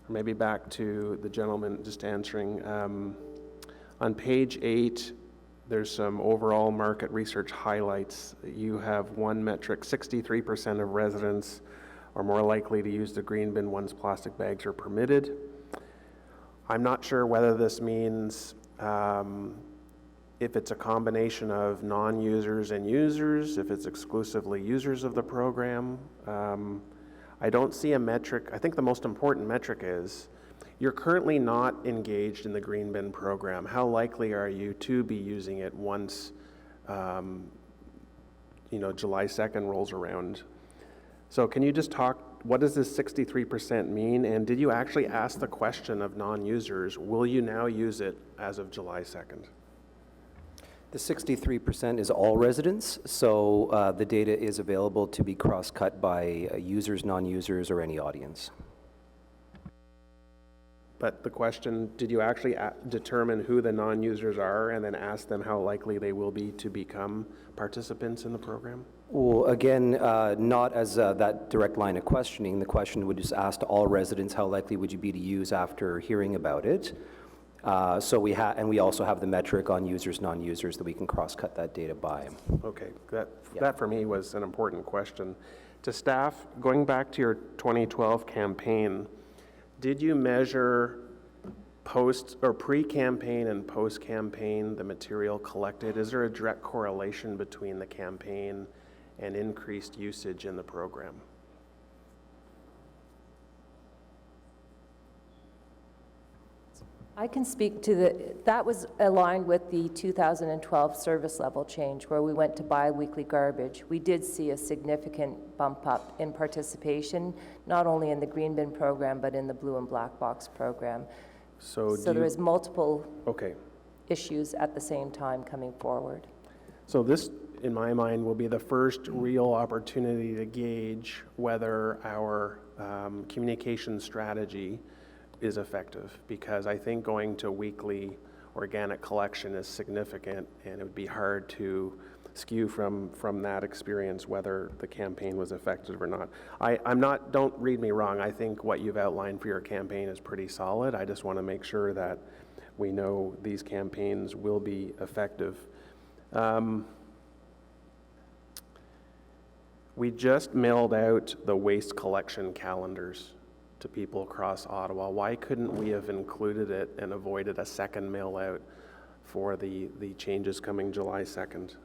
Speaker 7: maybe back to the gentleman just answering. On page 8, there's some overall market research highlights. You have one metric, 63% of residents or more likely to use the green bin once plastic bags are permitted. I'm not sure whether this means if it's a combination of non-users and users, if it's exclusively users of the program. I don't see a metric. I think the most important metric is you're currently not engaged in the green bin program. How likely are you to be using it once July 2nd rolls around? So can you just talk, what does this 63% mean? And did you actually ask the question of non-users, will you now use it as of July 2nd?
Speaker 5: The 63% is all residents, so the data is available to be cross-cut by users, non-users, or any audience.
Speaker 7: But the question, did you actually determine who the non-users are and then ask them how likely they will be to become participants in the program?
Speaker 5: Well, again, not as that direct line of questioning. The question would just ask to all residents, how likely would you be to use after hearing about it? So we also have the metric on users, non-users that we can cross-cut that data by.
Speaker 7: Okay, that for me was an important question. To staff, going back to your 2012 campaign, did you measure post or pre-campaign and post-campaign the material collected? Is there a direct correlation between the campaign and increased usage in the program?
Speaker 4: I can speak to that was aligned with the 2012 service level change where we went to BiWeekly Garbage. We did see a significant bump up in participation, not only in the green bin program, but in the blue and black box program. So there is multiple issues at the same time coming forward.
Speaker 7: So this, in my mind, will be the first real opportunity to gauge whether our communication strategy is effective, because I think going to weekly organic collection is significant, and it would be hard to skew from that experience whether the campaign was effective or not. I'm not, don't read me wrong, I think what you've outlined for your campaign is pretty solid. I just want to make sure that we know these campaigns will be effective. We just mailed out the waste collection calendars to people across Ottawa. Why couldn't we have included it and avoided a second mail out for the changes coming July 2nd?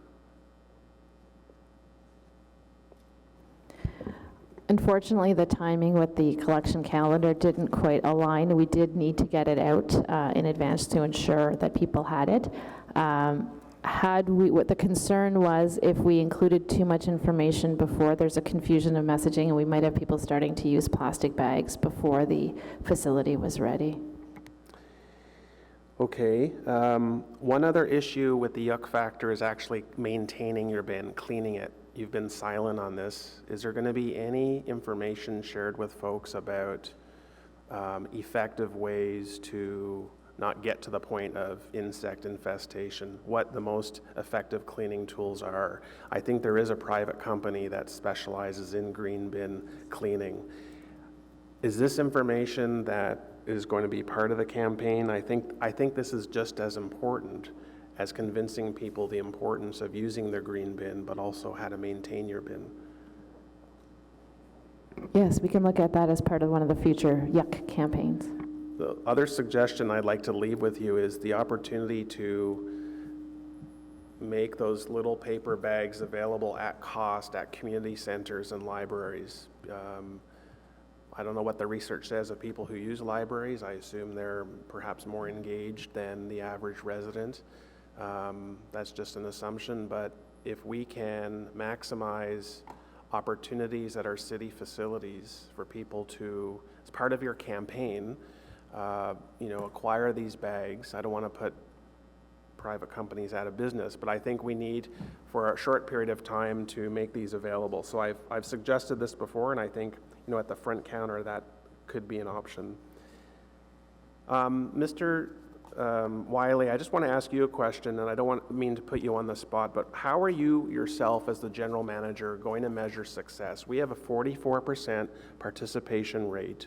Speaker 6: Unfortunately, the timing with the collection calendar didn't quite align. We did need to get it out in advance to ensure that people had it. What the concern was, if we included too much information before, there's a confusion of messaging, and we might have people starting to use plastic bags before the facility was ready.
Speaker 7: Okay. One other issue with the yuck factor is actually maintaining your bin, cleaning it. You've been silent on this. Is there going to be any information shared with folks about effective ways to not get to the point of insect infestation, what the most effective cleaning tools are? I think there is a private company that specializes in green bin cleaning. Is this information that is going to be part of the campaign? I think this is just as important as convincing people the importance of using their green bin, but also how to maintain your bin.
Speaker 6: Yes, we can look at that as part of one of the future yuck campaigns.
Speaker 7: The other suggestion I'd like to leave with you is the opportunity to make those little paper bags available at cost at community centers and libraries. I don't know what the research says of people who use libraries. I assume they're perhaps more engaged than the average resident. That's just an assumption, but if we can maximize opportunities at our city facilities for people to, as part of your campaign, acquire these bags. I don't want to put private companies out of business, but I think we need, for a short period of time, to make these available. So I've suggested this before, and I think, at the front counter, that could be an option. Mr. Wiley, I just want to ask you a question, and I don't mean to put you on the spot, but how are you yourself as the general manager going to measure success? We have a 44% participation rate.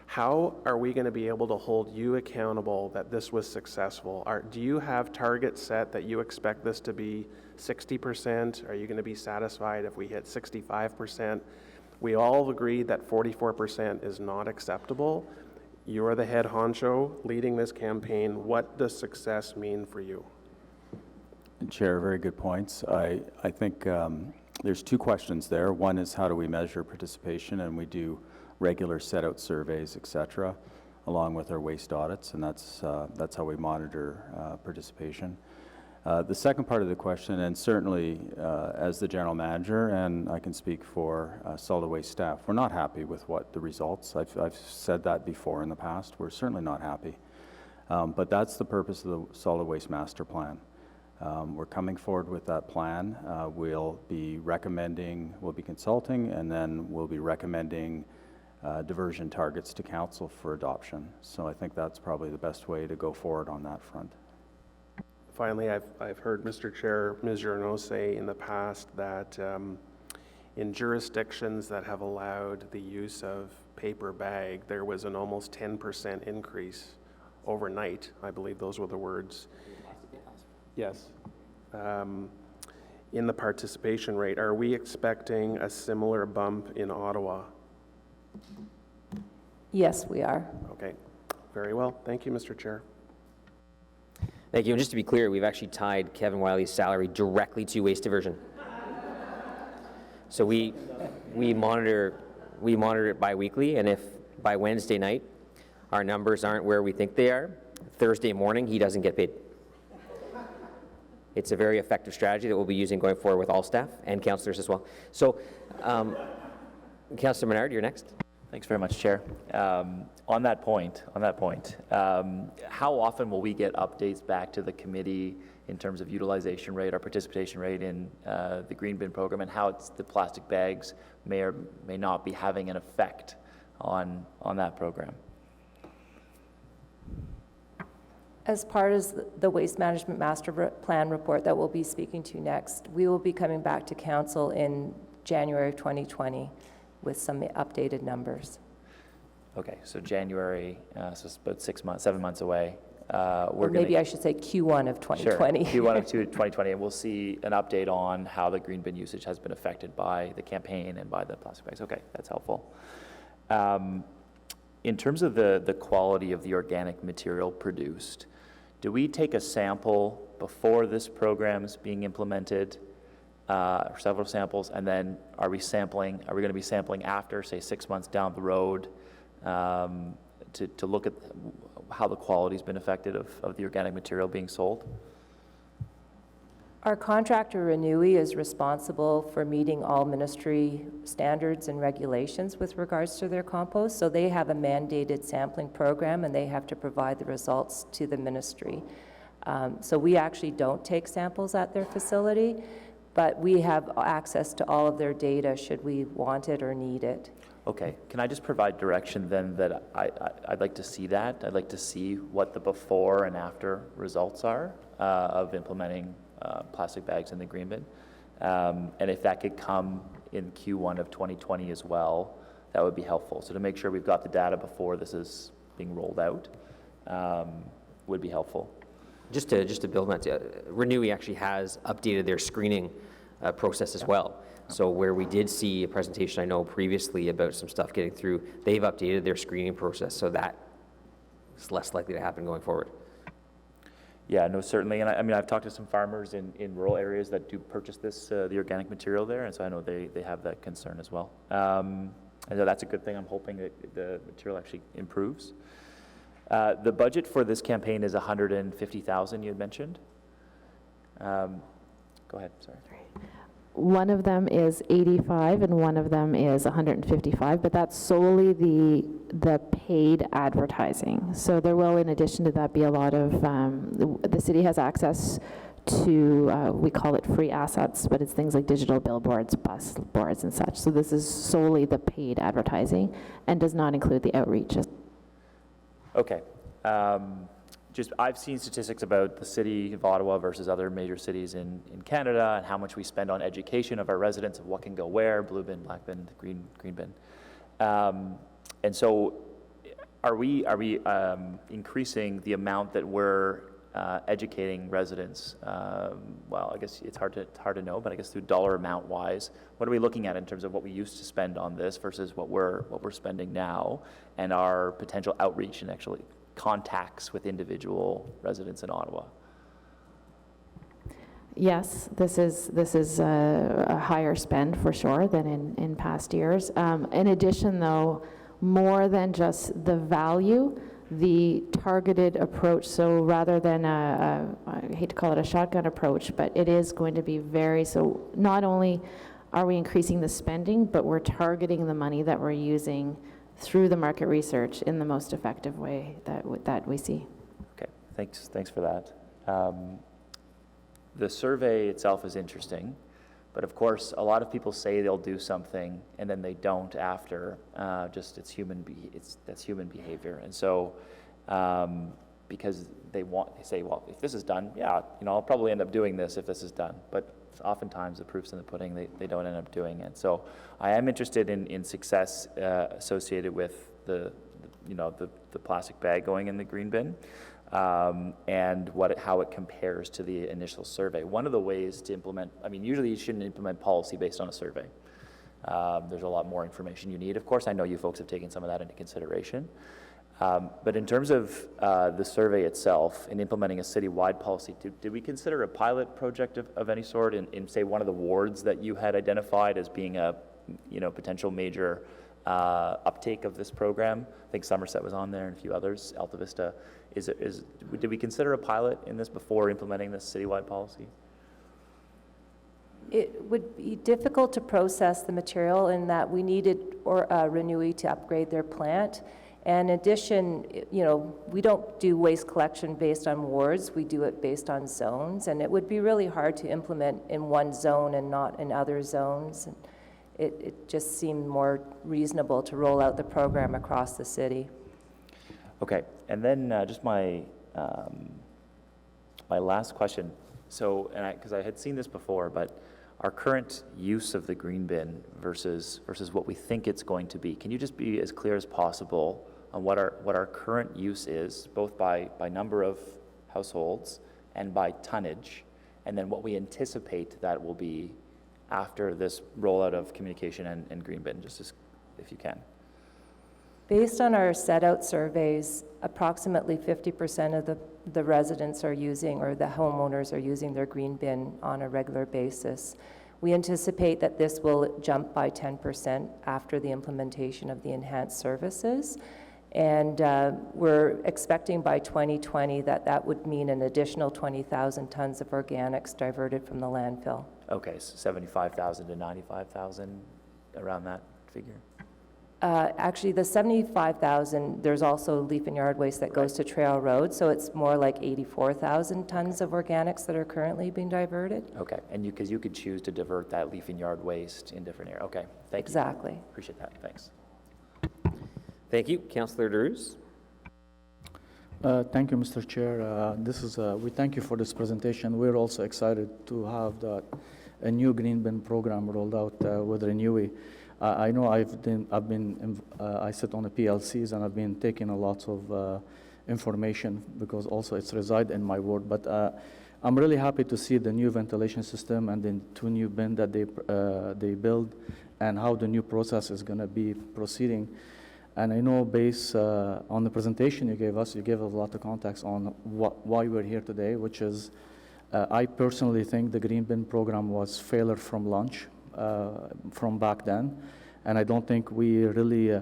Speaker 7: How are we going to be able to hold you accountable that this was successful? Do you have targets set that you expect this to be 60%? Are you going to be satisfied if we hit 65%? We all agreed that 44% is not acceptable. You're the head honcho leading this campaign. What does success mean for you?
Speaker 3: Chair, very good points. I think there's two questions there. One is how do we measure participation, and we do regular set-out surveys, et cetera, along with our waste audits, and that's how we monitor participation. The second part of the question, and certainly as the general manager, and I can speak for solid waste staff, we're not happy with what the results. I've said that before in the past. We're certainly not happy. But that's the purpose of the solid waste master plan. We're coming forward with that plan. We'll be recommending, we'll be consulting, and then we'll be recommending diversion targets to council for adoption. So I think that's probably the best way to go forward on that front.
Speaker 7: Finally, I've heard Mr. Chair, Ms. Journeau say in the past that in jurisdictions that have allowed the use of paper bag, there was an almost 10% increase overnight. I believe those were the words. Yes. In the participation rate, are we expecting a similar bump in Ottawa?
Speaker 4: Yes, we are.
Speaker 7: Okay, very well. Thank you, Mr. Chair.
Speaker 2: Thank you. And just to be clear, we've actually tied Kevin Wiley's salary directly to waste diversion. So we monitor it bi-weekly, and if by Wednesday night our numbers aren't where we think they are, Thursday morning he doesn't get paid. It's a very effective strategy that we'll be using going forward with all staff and councillors as well. So, Councillor Menard, you're next.
Speaker 8: Thanks very much, Chair. On that point, how often will we get updates back to the committee in terms of utilization rate or participation rate in the green bin program, and how the plastic bags may or may not be having an effect on that program?
Speaker 4: As part of the Waste Management Master Plan report that we'll be speaking to next, we will be coming back to Council in January of 2020 with some updated numbers.
Speaker 8: Okay, so January, so it's about 6 months, 7 months away.
Speaker 4: Or maybe I should say Q1 of 2020.
Speaker 8: Sure, Q1 of 2020, and we'll see an update on how the green bin usage has been affected by the campaign and by the plastic bags. Okay, that's helpful. In terms of the quality of the organic material produced, do we take a sample before this program's being implemented, or several samples, and then are we going to be sampling after, say, 6 months down the road, to look at how the quality's been affected of the organic material being sold?
Speaker 4: Our contractor, Renewy, is responsible for meeting all ministry standards and regulations with regards to their compost. So they have a mandated sampling program, and they have to provide the results to the ministry. So we actually don't take samples at their facility, but we have access to all of their data should we want it or need it.
Speaker 8: Okay, can I just provide direction then that I'd like to see that? I'd like to see what the before and after results are of implementing plastic bags in the green bin. And if that could come in Q1 of 2020 as well, that would be helpful. So to make sure we've got the data before this is being rolled out would be helpful.
Speaker 2: Just to build on that, Renewy actually has updated their screening process as well. So where we did see a presentation, I know previously about some stuff getting through, they've updated their screening process, so that is less likely to happen going forward.
Speaker 8: Yeah, no, certainly. And I mean, I've talked to some farmers in rural areas that do purchase the organic material there, and so I know they have that concern as well. And so that's a good thing. I'm hoping that the material actually improves. The budget for this campaign is $150,000, you had mentioned. Go ahead, sorry.
Speaker 6: One of them is 85 and one of them is 155, but that's solely the paid advertising. So there will, in addition to that, be a lot of, the city has access to, we call it free assets, but it's things like digital billboards, bus boards and such. So this is solely the paid advertising and does not include the outreach.
Speaker 8: Okay. I've seen statistics about the city of Ottawa versus other major cities in Canada and how much we spend on education of our residents of what can go where, blue bin, black bin, green bin. And so are we increasing the amount that we're educating residents, well, I guess it's hard to know, but I guess through dollar amount wise, what are we looking at in terms of what we used to spend on this versus what we're spending now, and our potential outreach and actually contacts with individual residents in Ottawa?
Speaker 6: Yes, this is a higher spend for sure than in past years. In addition, though, more than just the value, the targeted approach, so rather than I hate to call it a shotgun approach, but it is going to be so not only are we increasing the spending, but we're targeting the money that we're using through the market research in the most effective way that we see.
Speaker 8: Okay, thanks for that. The survey itself is interesting, but of course, a lot of people say they'll do something and then they don't after. That's human behavior, and so because they say, well, if this is done, yeah, I'll probably end up doing this if this is done. But oftentimes, the proof's in the pudding. They don't end up doing it. So I am interested in success associated with the plastic bag going in the green bin. And how it compares to the initial survey. One of the ways to implement, usually you shouldn't implement policy based on a survey. There's a lot more information you need. Of course, I know you folks have taken some of that into consideration. But in terms of the survey itself and implementing a citywide policy, did we consider a pilot project of any sort in, say, one of the wards that you had identified as being a potential major uptake of this program? I think Somerset was on there and a few others, Alta Vista. Did we consider a pilot in this before implementing this citywide policy?
Speaker 4: It would be difficult to process the material in that we needed Renewy to upgrade their plant. And in addition, we don't do waste collection based on wards, we do it based on zones, and it would be really hard to implement in one zone and not in other zones. It just seemed more reasonable to roll out the program across the city.
Speaker 8: Okay, and then just my last question. So, because I had seen this before, but our current use of the green bin versus what we think it's going to be. Can you just be as clear as possible on what our current use is, both by number of households and by tonnage, and then what we anticipate that will be after this rollout of communication and green bin, just if you can.
Speaker 4: Based on our set-out surveys, approximately 50% of the residents are using, or the homeowners are using their green bin on a regular basis. We anticipate that this will jump by 10% after the implementation of the enhanced services. And we're expecting by 2020 that would mean an additional 20,000 tons of organics diverted from the landfill.
Speaker 8: Okay, so 75,000 to 95,000, around that figure?
Speaker 4: Actually, the 75,000, there's also leaf and yard waste that goes to Trail Road, so it's more like 84,000 tons of organics that are currently being diverted.
Speaker 8: Okay, and because you could choose to divert that leaf and yard waste in different areas. Okay, thank you.
Speaker 4: Exactly.
Speaker 8: Appreciate that, thanks.
Speaker 2: Thank you. Councillor Drews.
Speaker 9: Thank you, Mr. Chair. We thank you for this presentation. We're also excited to have a new green bin program rolled out with Renewy. I know I sit on the PLCs and I've been taking a lot of information because also it's reside in my ward. But I'm really happy to see the new ventilation system and the 2 new bin that they build and how the new process is going to be proceeding. And I know based on the presentation you gave us a lot of context on why we're here today, which is I personally think the green bin program was failure from launch from back then, and I don't think we really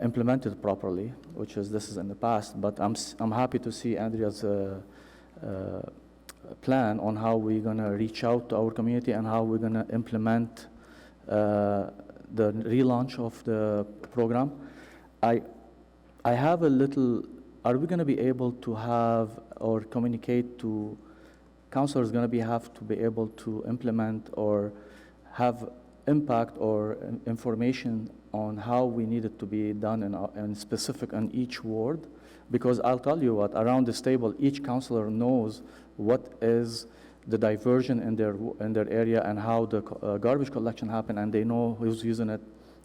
Speaker 9: implemented properly, this is in the past. But I'm happy to see Andrea's plan on how we're going to reach out to our community and how we're going to implement the relaunch of the program. I have a little, are we going to be able to have or communicate to councillors going to have to be able to implement or have impact or information on how we need it to be done in specific on each ward? Because I'll tell you what, around this table, each councillor knows what is the diversion in their area and how the garbage collection happen, and they know who's using it.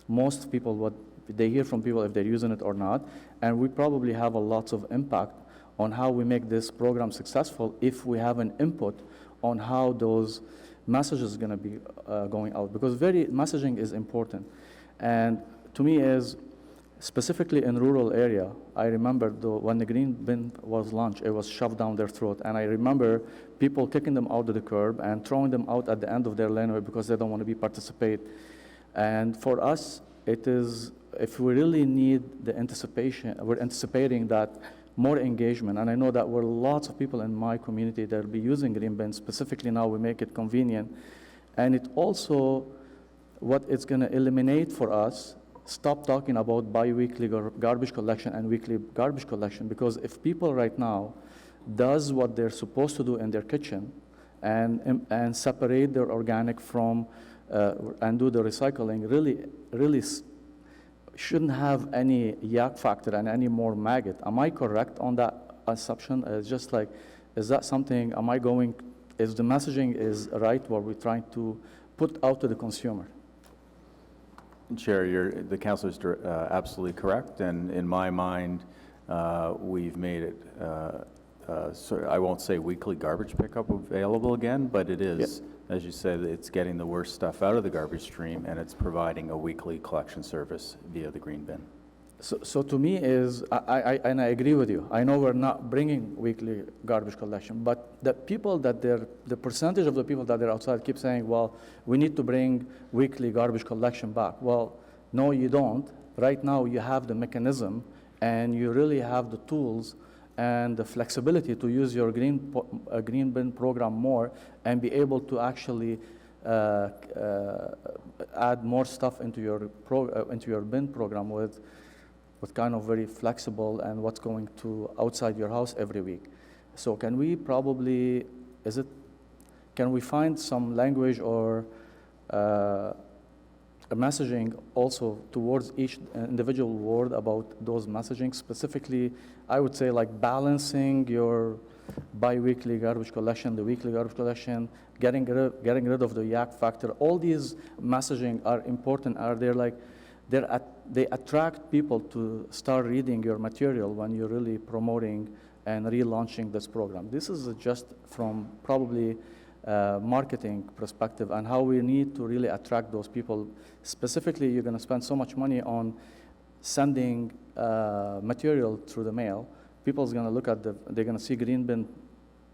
Speaker 9: Most people, what they hear from people if they're using it or not, and we probably have a lot of impact on how we make this program successful if we have an input on how those messages are going to be going out, because messaging is important. And to me is, specifically in rural area, I remember when the green bin was launched, it was shoved down their throat. And I remember people kicking them out of the curb and throwing them out at the end of their laneway because they don't want to participate. And for us, it is, if we really need the anticipation, we're anticipating that more engagement. And I know that we're lots of people in my community that will be using green bins. Specifically now, we make it convenient. And it also, what it's going to eliminate for us, stop talking about bi-weekly garbage collection and weekly garbage collection, because if people right now does what they're supposed to do in their kitchen and separate their organic from and do the recycling, really shouldn't have any yak factor and any more maggot. Am I correct on that assumption? It's just like, is that something, is the messaging is right what we're trying to put out to the consumer?
Speaker 3: Chair, the councilor's absolutely correct, and in my mind, we've made it, I won't say weekly garbage pickup available again, but it is, as you said, it's getting the worst stuff out of the garbage stream, and it's providing a weekly collection service via the green bin.
Speaker 9: So to me is, and I agree with you. I know we're not bringing weekly garbage collection, but the people that the percentage of the people that are outside keep saying, well, we need to bring weekly garbage collection back. Well, no, you don't. Right now, you have the mechanism, and you really have the tools and the flexibility to use your green bin program more and be able to actually add more stuff into your bin program with kind of very flexible and what's going to outside your house every week. So can we probably, can we find some language or a messaging also towards each individual ward about those messaging? Specifically, I would say like balancing your bi-weekly garbage collection, the weekly garbage collection, getting rid of the yak factor. All these messaging are important. They attract people to start reading your material when you're really promoting and relaunching this program. This is just from probably marketing perspective and how we need to really attract those people. Specifically, you're going to spend so much money on sending material through the mail. People's going to look at they're going to see green bin.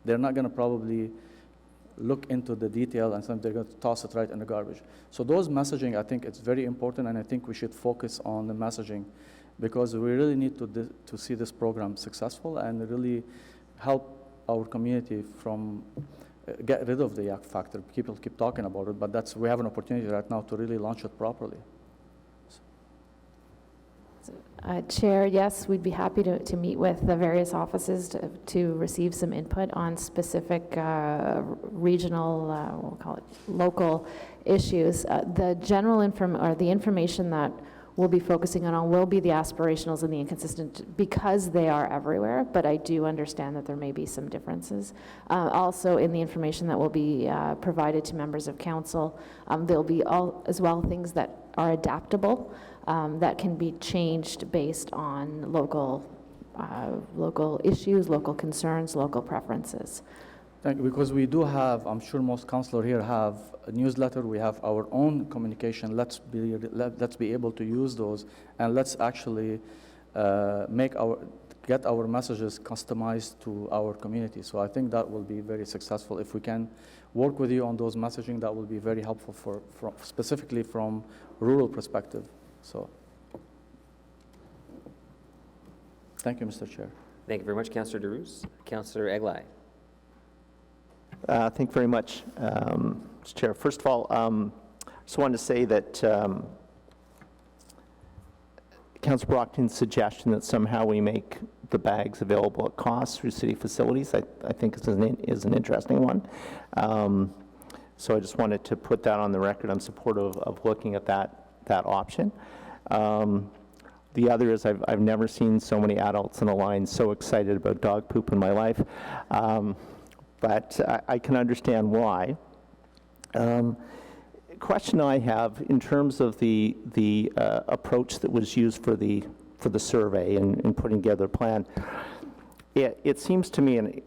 Speaker 9: They're not going to probably look into the detail and they're going to toss it right in the garbage. So those messaging, I think it's very important, and I think we should focus on the messaging because we really need to see this program successful and really help our community from get rid of the yak factor. People keep talking about it, but we have an opportunity right now to really launch it properly.
Speaker 6: Chair, yes, we'd be happy to meet with the various offices to receive some input on specific regional, we'll call it local issues. The general information that we'll be focusing on will be the aspirationals and the inconsistent because they are everywhere, but I do understand that there may be some differences. Also in the information that will be provided to members of council, there'll be as well things that are adaptable that can be changed based on local issues, local concerns, local preferences.
Speaker 9: Thank you, because we do have, I'm sure most councillors here have a newsletter, we have our own communication, let's be able to use those, and let's actually get our messages customized to our community. So I think that will be very successful. If we can work with you on those messaging, that will be very helpful specifically from rural perspective. So, thank you, Mr. Chair.
Speaker 2: Thank you very much, Councillor DeRoos. Councillor Eglai.
Speaker 10: Thank you very much, Mr. Chair. First of all, I just wanted to say that Councillor Brockton's suggestion that somehow we make the bags available at cost through city facilities, I think is an interesting one. So I just wanted to put that on the record. I'm supportive of looking at that option. The other is I've never seen so many adults in a line so excited about dog poop in my life. But I can understand why. Question I have in terms of the approach that was used for the survey and putting together a plan. it seems to me, and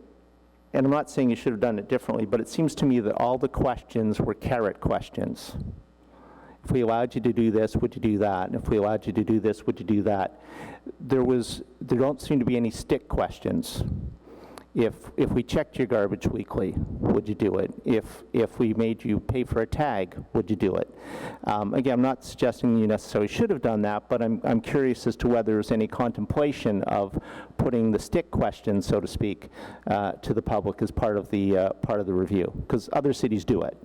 Speaker 10: I'm not saying you should have done it differently, but it seems to me that all the questions were carrot questions. If we allowed you to do this, would you do that? And if we allowed you to do this, would you do that? There don't seem to be any stick questions. If we checked your garbage weekly, would you do it? If we made you pay for a tag, would you do it? Again, I'm not suggesting you necessarily should have done that, but I'm curious as to whether there's any contemplation of putting the stick question, so to speak, to the public as part of the review, because other cities do it.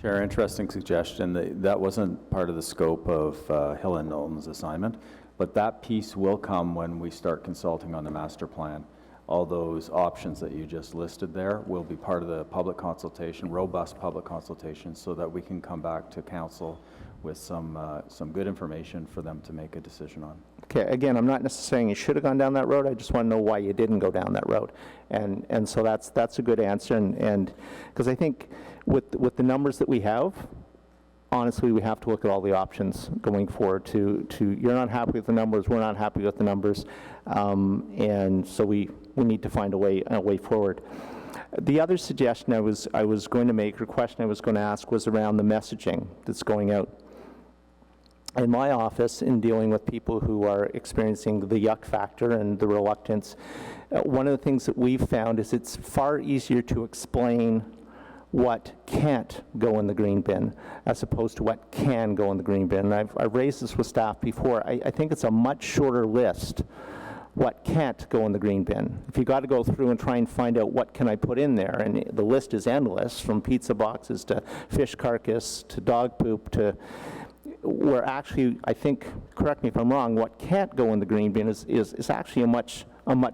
Speaker 3: Chair, interesting suggestion. That wasn't part of the scope of Hill and Knowlton's assignment, but that piece will come when we start consulting on the master plan. All those options that you just listed there will be part of the public consultation, robust public consultation, so that we can come back to council with some good information for them to make a decision on.
Speaker 10: Okay, again, I'm not necessarily saying you should have gone down that road. I just want to know why you didn't go down that road. And so that's a good answer. And because I think with the numbers that we have, honestly, we have to look at all the options going forward to you're not happy with the numbers, we're not happy with the numbers. And so we need to find a way forward. The other suggestion I was going to make, or question I was going to ask, was around the messaging that's going out. In my office, in dealing with people who are experiencing the yuck factor and the reluctance, one of the things that we've found is it's far easier to explain what can't go in the green bin as opposed to what can go in the green bin. And I've raised this with staff before. I think it's a much shorter list what can't go in the green bin. If you got to go through and try and find out what can I put in there, and the list is endless, from pizza boxes to fish carcass to dog poop to where actually, I think, correct me if I'm wrong, what can't go in the green bin is actually a much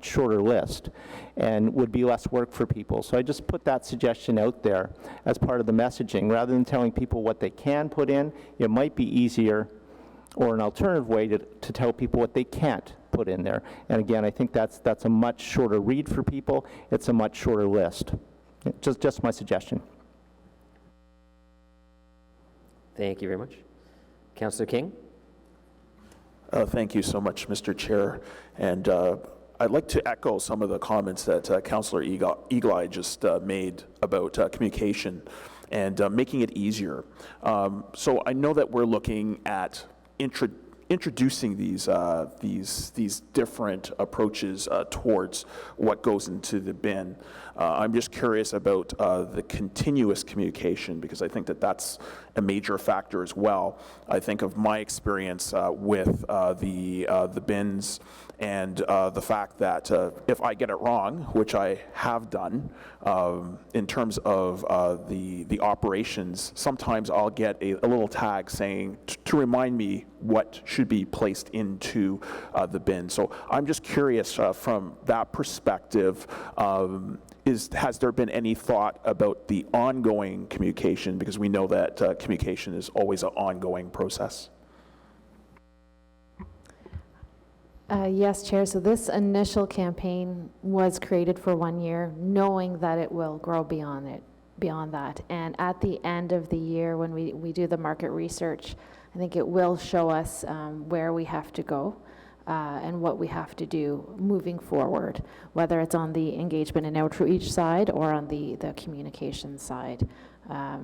Speaker 10: shorter list and would be less work for people. So I just put that suggestion out there as part of the messaging. Rather than telling people what they can put in, it might be easier or an alternative way to tell people what they can't put in there. And again, I think that's a much shorter read for people. It's a much shorter list. Just my suggestion.
Speaker 2: Thank you very much. Councillor King?
Speaker 11: Thank you so much, Mr. Chair. And I'd like to echo some of the comments that Councillor Eagle-Eye just made about communication and making it easier. So I know that we're looking at introducing these different approaches towards what goes into the bin. I'm just curious about the continuous communication, because I think that that's a major factor as well. I think of my experience with the bins and the fact that if I get it wrong, which I have done, in terms of the operations, sometimes I'll get a little tag saying to remind me what should be placed into the bin. So I'm just curious from that perspective, has there been any thought about the ongoing communication? Because we know that communication is always an ongoing process.
Speaker 6: Yes, Chair. So this initial campaign was created for 1 year, knowing that it will grow beyond that. And at the end of the year, when we do the market research, I think it will show us where we have to go and what we have to do moving forward, whether it's on the engagement and outreach side or on the communication side.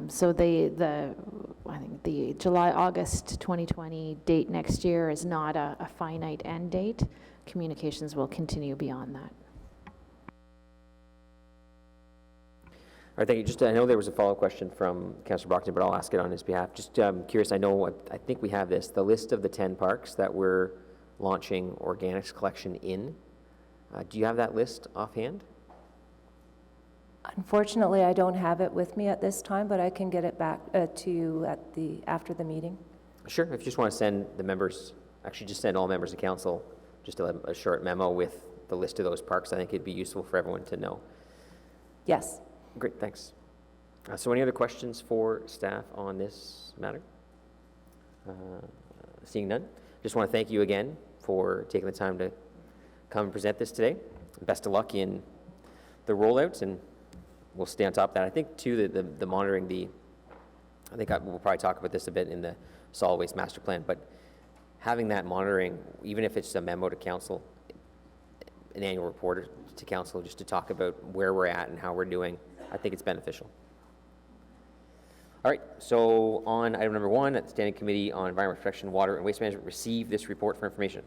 Speaker 6: So I think the July-August 2020 date next year is not a finite end date. Communications will continue beyond that.
Speaker 2: All right, thank you. Just, I know there was a follow-up question from Councillor Brockton, but I'll ask it on his behalf. Just curious, I think we have the list of the 10 parks that we're launching organics collection in. Do you have that list offhand?
Speaker 4: Unfortunately, I don't have it with me at this time, but I can get it back to you after the meeting.
Speaker 2: Sure. If you just want to send the members, actually just send all members of council just a short memo with the list of those parks, I think it'd be useful for everyone to know.
Speaker 4: Yes.
Speaker 2: Great, thanks. So any other questions for staff on this matter? Seeing none, just want to thank you again for taking the time to come and present this today. Best of luck in the rollouts, and we'll stay on top of that. I think too that the monitoring, I think we'll probably talk about this a bit in the solid waste master plan, but having that monitoring, even if it's a memo to council, an annual report to council just to talk about where we're at and how we're doing. I think it's beneficial. All right, so on item number 1, at the Standing Committee on Environment Protection, Water and Waste Management, receive this report for information.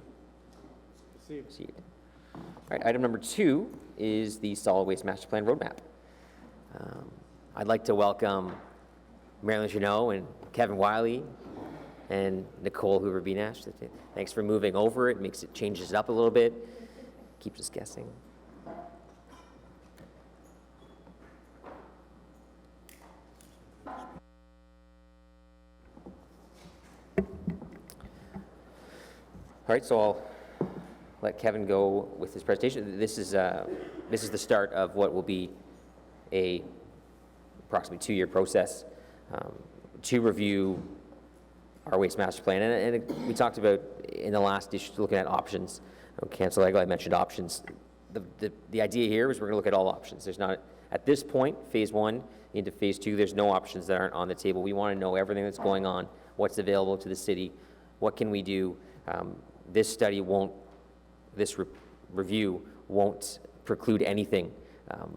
Speaker 2: Received. All right, item number 2 is the Solid Waste Master Plan Roadmap. I'd like to welcome Marilyn Jeanneau and Kevin Wiley and Nicole Hoover-Benash. Thanks for moving over. It changes it up a little bit, keeps us guessing. All right, so I'll let Kevin go with his presentation. This is the start of what will be a approximately 2-year process to review our waste master plan. And we talked about in the last issue looking at options. Councilor Eagle, I mentioned options. The idea here is we're going to look at all options. There's not, at this point, phase 1 into phase 2, there's no options that aren't on the table. We want to know everything that's going on, what's available to the city, what can we do. This study won't, this review won't preclude anything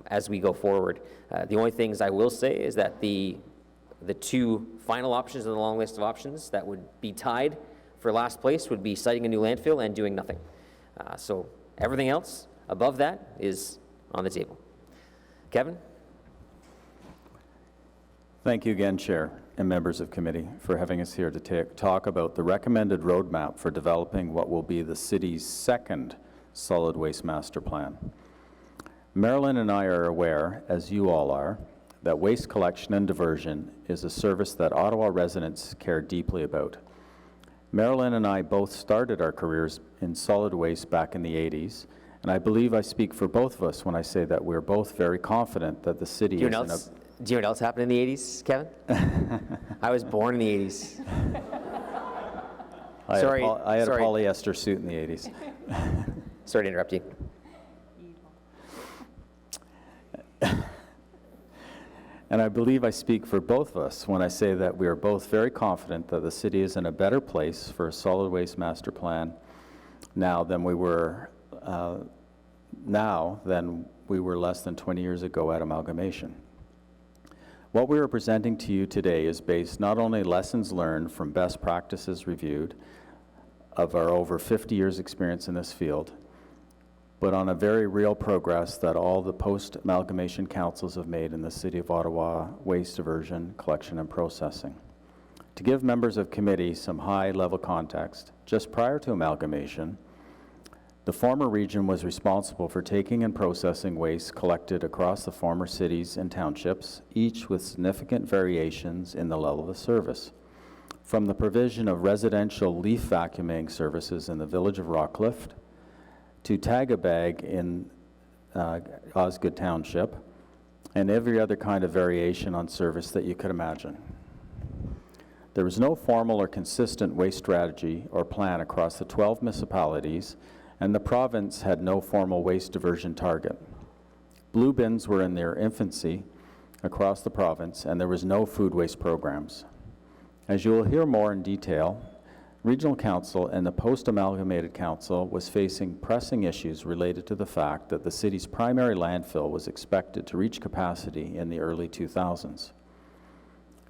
Speaker 2: as we go forward. The only things I will say is that the 2 final options in the long list of options that would be tied for last place would be siting a new landfill and doing nothing. So everything else above that is on the table. Kevin?
Speaker 3: Thank you again, Chair and members of committee, for having us here to talk about the recommended roadmap for developing what will be the city's 2nd solid waste master plan. Marilyn and I are aware, as you all are, that waste collection and diversion is a service that Ottawa residents care deeply about. Marilyn and I both started our careers in solid waste back in the 80s, and I believe I speak for both of us when I say that we're both very confident that the city
Speaker 2: Do you know what else happened in the 80s, Kevin? I was born in the 80s.
Speaker 3: I had a polyester suit in the 80s.
Speaker 2: Sorry to interrupt you.
Speaker 3: And I believe I speak for both of us when I say that we are both very confident that the city is in a better place for a solid waste master plan now than we were less than 20 years ago at amalgamation. What we are presenting to you today is based not only lessons learned from best practices reviewed of our over 50 years experience in this field, but on a very real progress that all the post-amalgamation councils have made in the City of Ottawa waste diversion, collection, and processing. To give members of committee some high-level context, just prior to amalgamation, the former region was responsible for taking and processing waste collected across the former cities and townships, each with significant variations in the level of service. From the provision of residential leaf vacuuming services in the village of Rockcliffe, to Tag-A-Bag in Osgood Township, and every other kind of variation on service that you could imagine. There was no formal or consistent waste strategy or plan across the 12 municipalities, and the province had no formal waste diversion target. Blue bins were in their infancy across the province, and there was no food waste programs. As you will hear more in detail, Regional Council and the post-amalgamated council was facing pressing issues related to the fact that the city's primary landfill was expected to reach capacity in the early 2000s.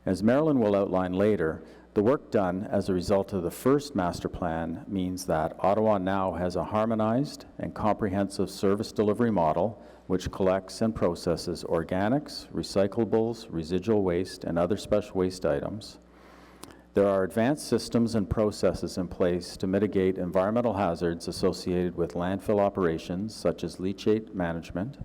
Speaker 3: As Marilyn will outline later, the work done as a result of the first master plan means that Ottawa now has a harmonized and comprehensive service delivery model which collects and processes organics, recyclables, residual waste, and other special waste items. There are advanced systems and processes in place to mitigate environmental hazards associated with landfill operations, such as leachate management.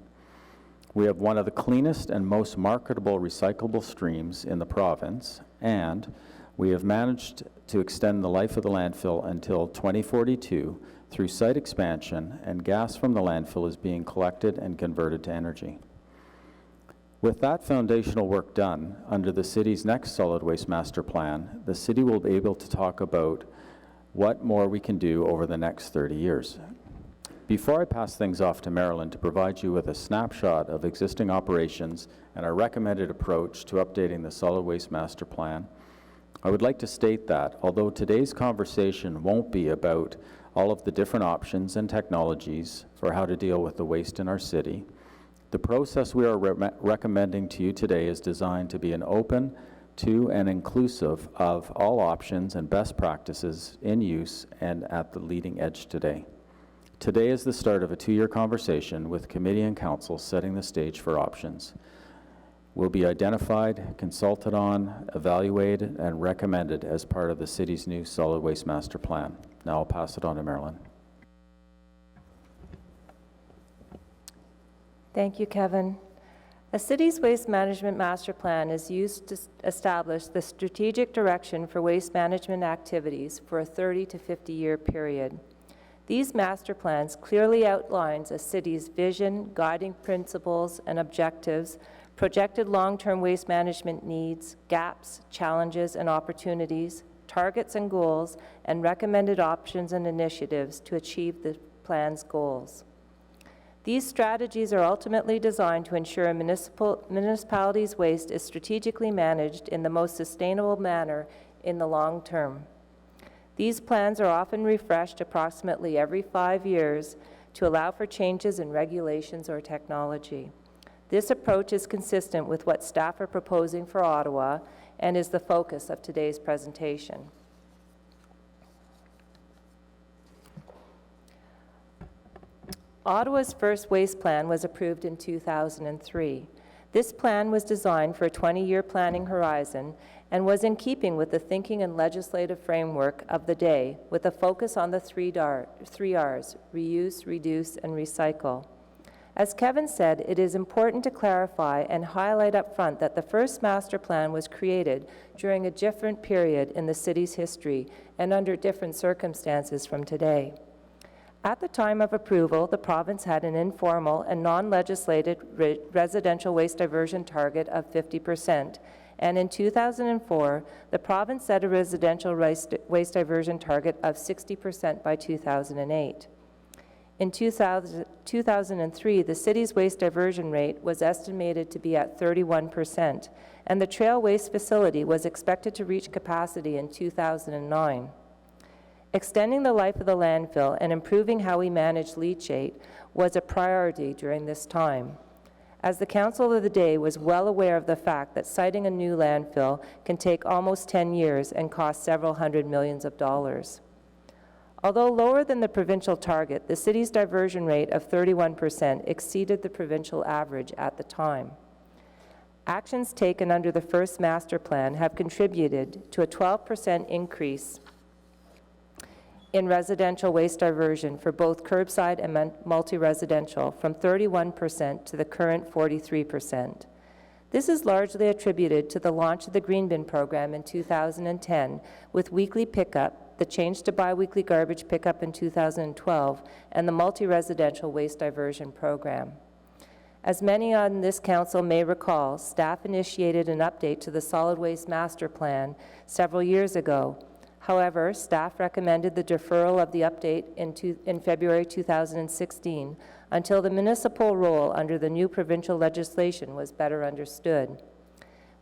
Speaker 3: We have one of the cleanest and most marketable recyclable streams in the province, and we have managed to extend the life of the landfill until 2042 through site expansion, and gas from the landfill is being collected and converted to energy. With that foundational work done, under the city's next solid waste master plan, the city will be able to talk about what more we can do over the next 30 years. Before I pass things off to Marilyn to provide you with a snapshot of existing operations and our recommended approach to updating the solid waste master plan, I would like to state that although today's conversation won't be about all of the different options and technologies for how to deal with the waste in our city. The process we are recommending to you today is designed to be an open to and inclusive of all options and best practices in use and at the leading edge today. Today is the start of a 2-year conversation with committee and council setting the stage for options. Will be identified, consulted on, evaluated, and recommended as part of the city's new solid waste master plan. Now I'll pass it on to Marilyn.
Speaker 4: Thank you, Kevin. A city's waste management master plan is used to establish the strategic direction for waste management activities for a 30 to 50-year period. These master plans clearly outlines a city's vision, guiding principles and objectives, projected long-term waste management needs, gaps, challenges, and opportunities, targets and goals, and recommended options and initiatives to achieve the plan's goals. These strategies are ultimately designed to ensure a municipality's waste is strategically managed in the most sustainable manner in the long term. These plans are often refreshed approximately every 5 years to allow for changes in regulations or technology. This approach is consistent with what staff are proposing for Ottawa and is the focus of today's presentation. Ottawa's first waste plan was approved in 2003. This plan was designed for a 20-year planning horizon and was in keeping with the thinking and legislative framework of the day, with a focus on the three R's, reuse, reduce, and recycle. As Kevin said, it is important to clarify and highlight up front that the first master plan was created during a different period in the city's history and under different circumstances from today. At the time of approval, the province had an informal and non-legislated residential waste diversion target of 50%, and in 2004, the province set a residential waste diversion target of 60% by 2008. In 2003, the city's waste diversion rate was estimated to be at 31%, and the trail waste facility was expected to reach capacity in 2009. Extending the life of the landfill and improving how we manage leachate was a priority during this time, as the council of the day was well aware of the fact that siting a new landfill can take almost 10 years and cost several $100 million. Although lower than the provincial target, the city's diversion rate of 31% exceeded the provincial average at the time. Actions taken under the first master plan have contributed to a 12% increase in residential waste diversion for both curbside and multi-residential, from 31% to the current 43%. This is largely attributed to the launch of the Green Bin program in 2010 with weekly pickup, the change to BiWeekly Garbage pickup in 2012, and the multi-residential waste diversion program. As many on this council may recall, staff initiated an update to the solid waste master plan several years ago. However, staff recommended the deferral of the update in February 2016 until the municipal role under the new provincial legislation was better understood.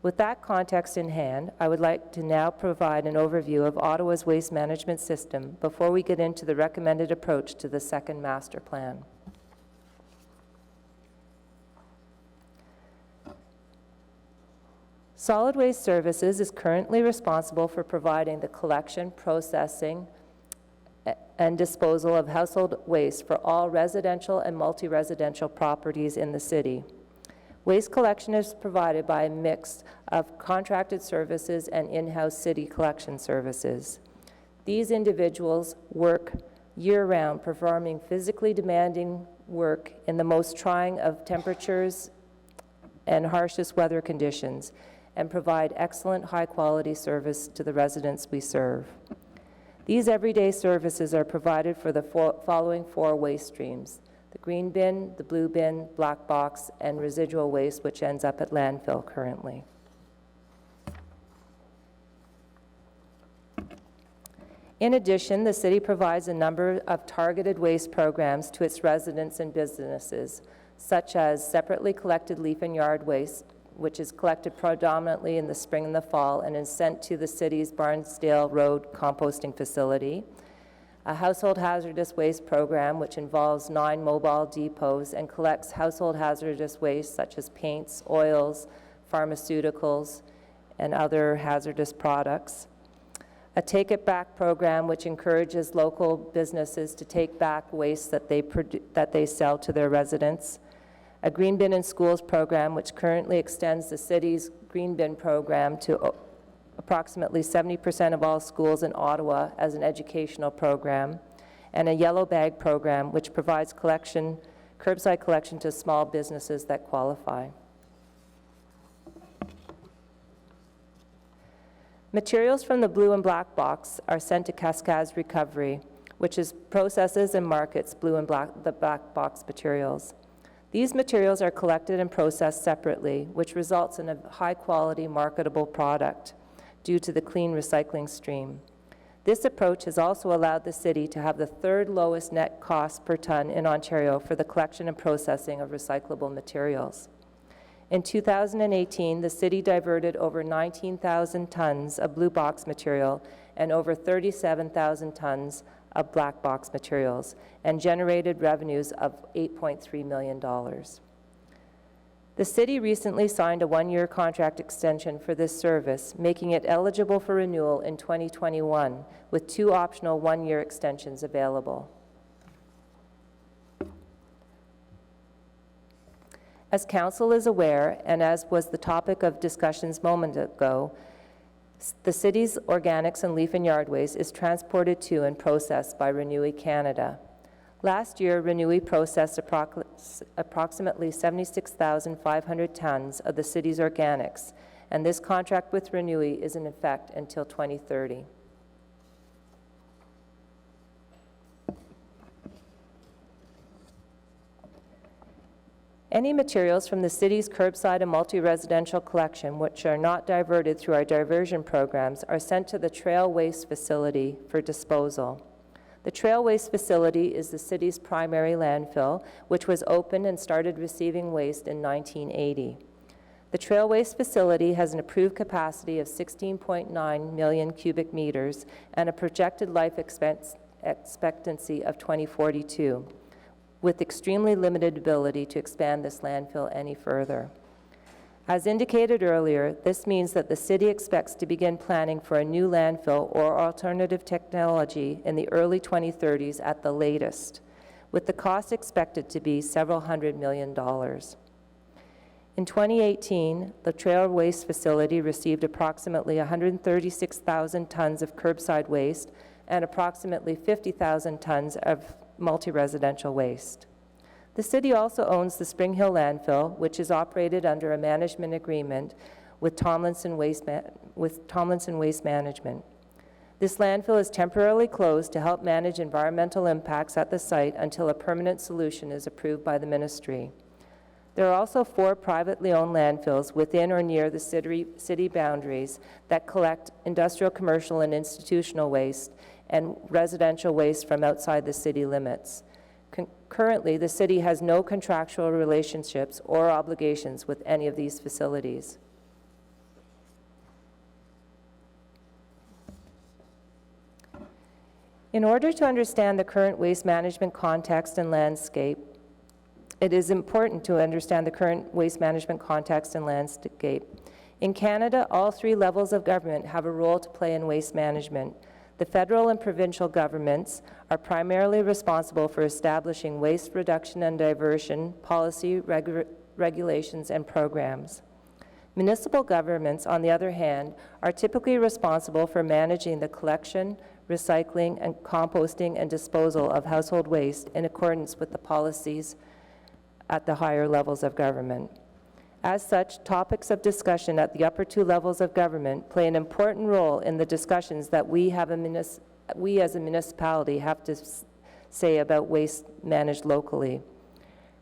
Speaker 4: With that context in hand, I would like to now provide an overview of Ottawa's waste management system before we get into the recommended approach to the second master plan. Solid Waste Services is currently responsible for providing the collection, processing, and disposal of household waste for all residential and multi-residential properties in the city. Waste collection is provided by a mix of contracted services and in-house city collection services. These individuals work year-round, performing physically demanding work in the most trying of temperatures and harshest weather conditions, and provide excellent high-quality service to the residents we serve. These everyday services are provided for the following 4 waste streams: the green bin, the blue bin, black box, and residual waste, which ends up at landfill currently. In addition, the city provides a number of targeted waste programs to its residents and businesses, such as separately collected leaf and yard waste, which is collected predominantly in the spring and the fall and is sent to the city's Barnsdale Road composting facility. a household hazardous waste program which involves 9 mobile depots and collects household hazardous waste such as paints, oils, pharmaceuticals, and other hazardous products. A Take It Back program which encourages local businesses to take back waste that they sell to their residents. A Green Bin in Schools program which currently extends the city's Green Bin program to approximately 70% of all schools in Ottawa as an educational program, and a Yellow Bag program which provides curbside collection to small businesses that qualify. Materials from the blue and black box are sent to Cascades Recovery, which processes and markets the black box materials. These materials are collected and processed separately, which results in a high-quality, marketable product due to the clean recycling stream. This approach has also allowed the city to have the 3rd lowest net cost per ton in Ontario for the collection and processing of recyclable materials. In 2018, the city diverted over 19,000 tons of blue box material and over 37,000 tons of black box materials and generated revenues of $8.3 million. The city recently signed a 1-year contract extension for this service, making it eligible for renewal in 2021, with 2 optional 1-year extensions available. As Council is aware, and as was the topic of discussions moments ago, the city's organics and leaf and yard waste is transported to and processed by Renewy Canada. Last year, Renewy processed approximately 76,500 tons of the city's organics, and this contract with Renewy is in effect until 2030. Any materials from the city's curbside and multi-residential collection which are not diverted through our diversion programs are sent to the Trail Waste Facility for disposal. The Trail Waste Facility is the city's primary landfill, which was opened and started receiving waste in 1980. The Trail Waste Facility has an approved capacity of 16.9 million cubic meters and a projected life expectancy of 2042, with extremely limited ability to expand this landfill any further. As indicated earlier, this means that the city expects to begin planning for a new landfill or alternative technology in the early 2030s at the latest, with the cost expected to be several $100 million. In 2018, the Trail Waste Facility received approximately 136,000 tons of curbside waste and approximately 50,000 tons of multi-residential waste. The city also owns the Spring Hill landfill, which is operated under a management agreement with Tomlinson Waste Management. This landfill is temporarily closed to help manage environmental impacts at the site until a permanent solution is approved by the ministry. There are also 4 privately owned landfills within or near the city boundaries that collect industrial, commercial, and institutional waste and residential waste from outside the city limits. Currently, the city has no contractual relationships or obligations with any of these facilities. In order to understand the current waste management context and landscape, it is important to understand the current waste management context and landscape. In Canada, all 3 levels of government have a role to play in waste management. The federal and provincial governments are primarily responsible for establishing waste reduction and diversion policy, regulations, and programs. Municipal governments, on the other hand, are typically responsible for managing the collection, recycling, and composting and disposal of household waste in accordance with the policies at the higher levels of government. As such, topics of discussion at the upper 2 levels of government play an important role in the discussions that we as a municipality have to say about waste managed locally.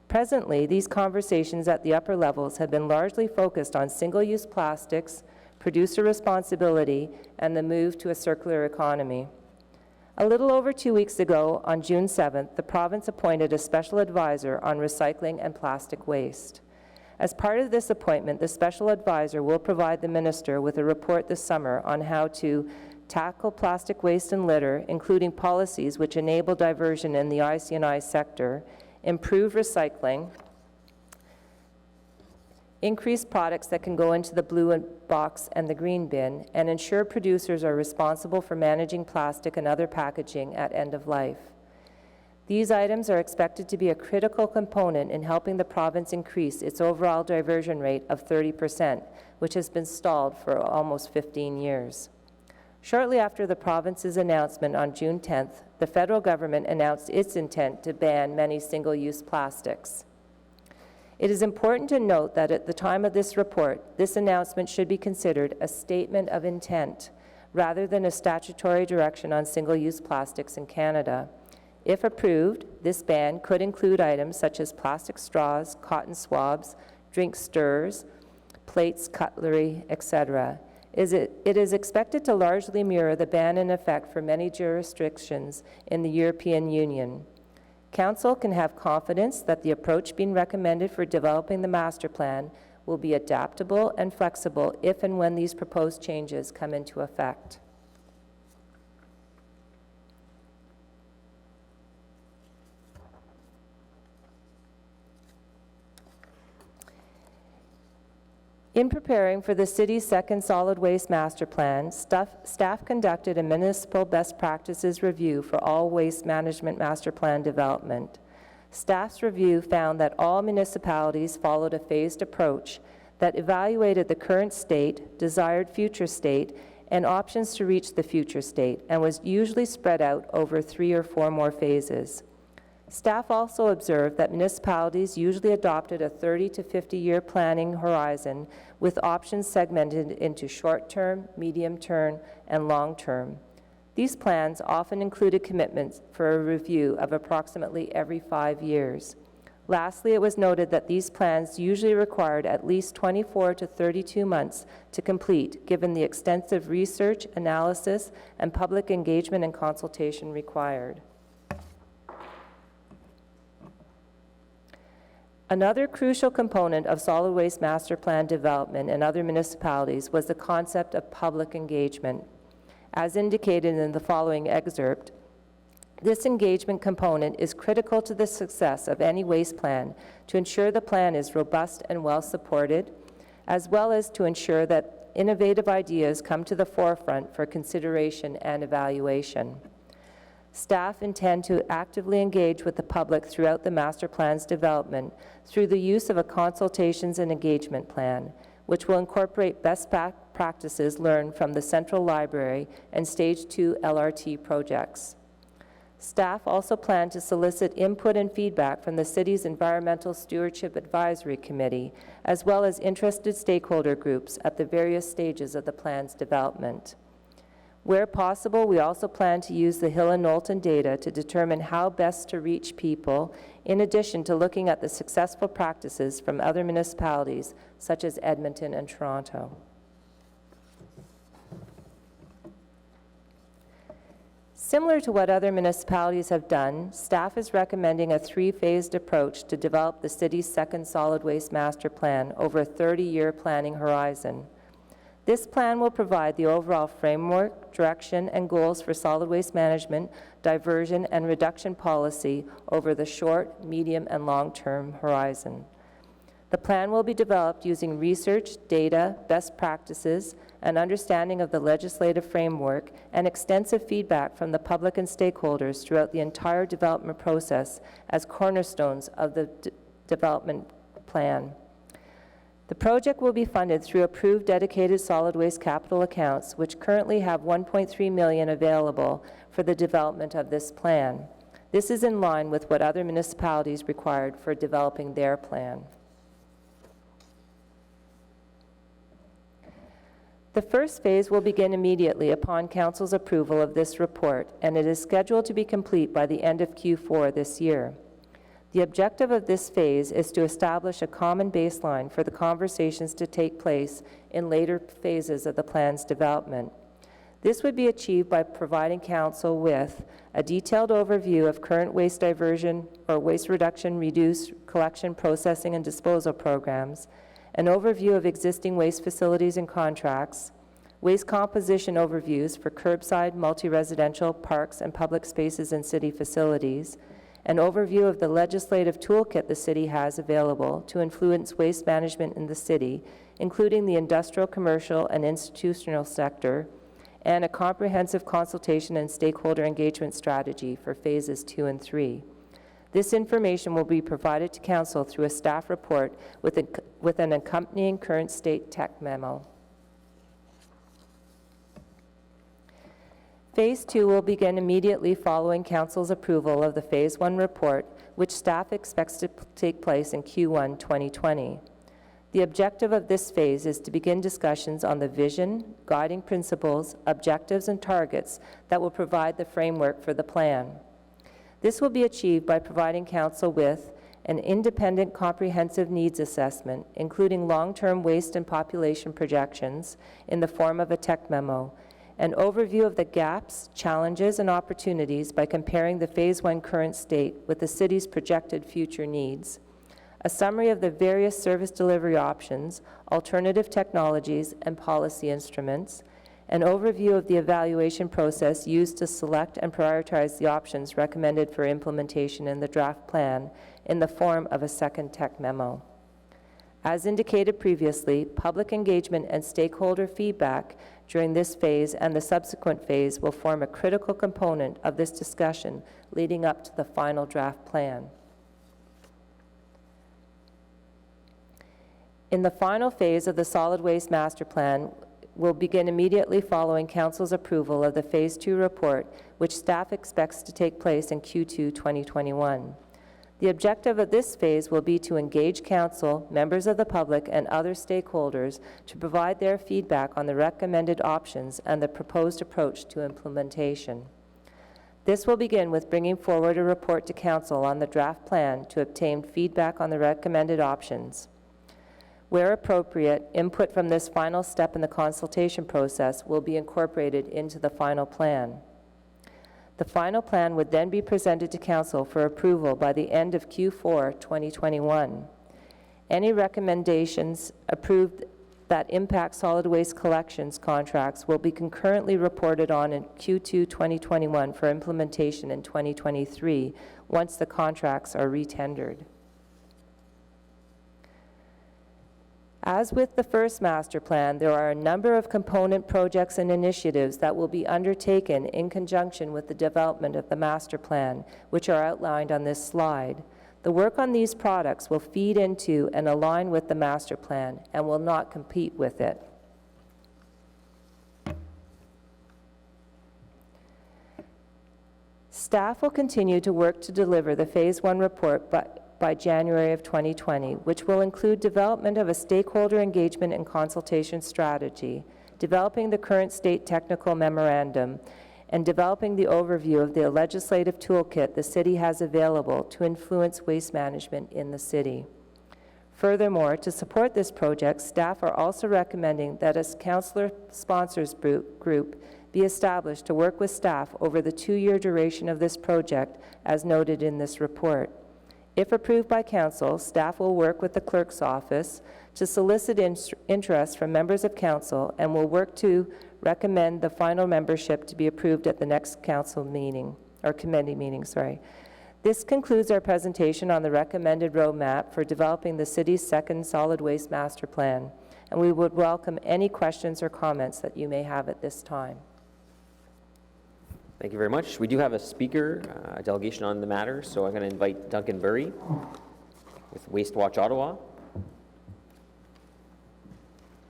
Speaker 4: Presently, these conversations at the upper levels have been largely focused on single-use plastics, producer responsibility, and the move to a circular economy. A little over 2 weeks ago, on June 7th, the province appointed a special advisor on recycling and plastic waste. As part of this appointment, the special advisor will provide the minister with a report this summer on how to tackle plastic waste and litter, including policies which enable diversion in the IC&I sector, improve recycling, increase products that can go into the blue box and the green bin, and ensure producers are responsible for managing plastic and other packaging at end of life. These items are expected to be a critical component in helping the province increase its overall diversion rate of 30%, which has been stalled for almost 15 years. Shortly after the province's announcement on June 10th, the federal government announced its intent to ban many single-use plastics. It is important to note that at the time of this report, this announcement should be considered a statement of intent rather than a statutory direction on single-use plastics in Canada. If approved, this ban could include items such as plastic straws, cotton swabs, drink stirrers, plates, cutlery, etc. It is expected to largely mirror the ban in effect for many jurisdictions in the European Union. Council can have confidence that the approach being recommended for developing the master plan will be adaptable and flexible if and when these proposed changes come into effect. In preparing for the city's second solid waste master plan, staff conducted a municipal best practices review for all waste management master plan development. Staff's review found that all municipalities followed a phased approach that evaluated the current state, desired future state, and options to reach the future state, and was usually spread out over 3 or 4 more phases. Staff also observed that municipalities usually adopted a 30 to 50-year planning horizon with options segmented into short-term, medium-term, and long-term. These plans often included commitments for a review of approximately every 5 years. Lastly, it was noted that these plans usually required at least 24 to 32 months to complete, given the extensive research, analysis, and public engagement and consultation required. Another crucial component of solid waste master plan development in other municipalities was the concept of public engagement. As indicated in the following excerpt, this engagement component is critical to the success of any waste plan to ensure the plan is robust and well supported, as well as to ensure that innovative ideas come to the forefront for consideration and evaluation. Staff intend to actively engage with the public throughout the master plan's development through the use of a consultations and engagement plan, which will incorporate best practices learned from the Central Library and Stage 2 LRT projects. Staff also plan to solicit input and feedback from the city's Environmental Stewardship Advisory Committee, as well as interested stakeholder groups at the various stages of the plan's development. Where possible, we also plan to use the Hill and Knowlton data to determine how best to reach people, in addition to looking at the successful practices from other municipalities, such as Edmonton and Toronto. Similar to what other municipalities have done, staff is recommending a 3-phased approach to develop the city's second solid waste master plan over a 30-year planning horizon. This plan will provide the overall framework, direction, and goals for solid waste management, diversion, and reduction policy over the short, medium, and long-term horizon. The plan will be developed using research, data, best practices, an understanding of the legislative framework, and extensive feedback from the public and stakeholders throughout the entire development process as cornerstones of the development plan. The project will be funded through approved dedicated solid waste capital accounts, which currently have $1.3 million available for the development of this plan. This is in line with what other municipalities required for developing their plan. The first phase will begin immediately upon Council's approval of this report, and it is scheduled to be complete by the end of Q4 this year. The objective of this phase is to establish a common baseline for the conversations to take place in later phases of the plan's development. This would be achieved by providing Council with a detailed overview of current waste diversion or waste reduction, reduce, collection, processing, and disposal programs, an overview of existing waste facilities and contracts, waste composition overviews for curbside, multi-residential, parks, and public spaces in city facilities, an overview of the legislative toolkit the city has available to influence waste management in the city, including the industrial, commercial, and institutional sector, and a comprehensive consultation and stakeholder engagement strategy for phases 2 and 3. This information will be provided to Council through a staff report with an accompanying current state tech memo. Phase 2 will begin immediately following Council's approval of the Phase 1 report, which staff expects to take place in Q1 2020. The objective of this phase is to begin discussions on the vision, guiding principles, objectives, and targets that will provide the framework for the plan. This will be achieved by providing Council with an independent comprehensive needs assessment, including long-term waste and population projections in the form of a tech memo, an overview of the gaps, challenges, and opportunities by comparing the Phase 1 current state with the city's projected future needs, a summary of the various service delivery options, alternative technologies, and policy instruments, an overview of the evaluation process used to select and prioritize the options recommended for implementation in the draft plan in the form of a second tech memo. As indicated previously, public engagement and stakeholder feedback during this phase and the subsequent phase will form a critical component of this discussion leading up to the final draft plan. In the final phase of the Solid Waste Master Plan will begin immediately following Council's approval of the Phase 2 report, which staff expects to take place in Q2 2021. The objective of this phase will be to engage Council, members of the public, and other stakeholders to provide their feedback on the recommended options and the proposed approach to implementation. This will begin with bringing forward a report to Council on the draft plan to obtain feedback on the recommended options. Where appropriate, input from this final step in the consultation process will be incorporated into the final plan. The final plan would then be presented to Council for approval by the end of Q4 2021. Any recommendations approved that impact solid waste collections contracts will be concurrently reported on in Q2 2021 for implementation in 2023 once the contracts are retendered. As with the first master plan, there are a number of component projects and initiatives that will be undertaken in conjunction with the development of the master plan, which are outlined on this slide. The work on these products will feed into and align with the master plan and will not compete with it. Staff will continue to work to deliver the Phase 1 report by January of 2020, which will include development of a stakeholder engagement and consultation strategy, developing the current state technical memorandum, and developing the overview of the legislative toolkit the city has available to influence waste management in the city. Furthermore, to support this project, staff are also recommending that a councillor sponsors group be established to work with staff over the 2-year duration of this project, as noted in this report. If approved by Council, staff will work with the Clerk's Office to solicit interest from members of Council and will work to recommend the final membership to be approved at the next Council meeting, or committee meeting, sorry. This concludes our presentation on the recommended roadmap for developing the city's second solid waste master plan, and we would welcome any questions or comments that you may have at this time.
Speaker 2: Thank you very much. We do have a speaker, a delegation on the matter, so I'm going to invite Duncan Burry with Waste Watch Ottawa.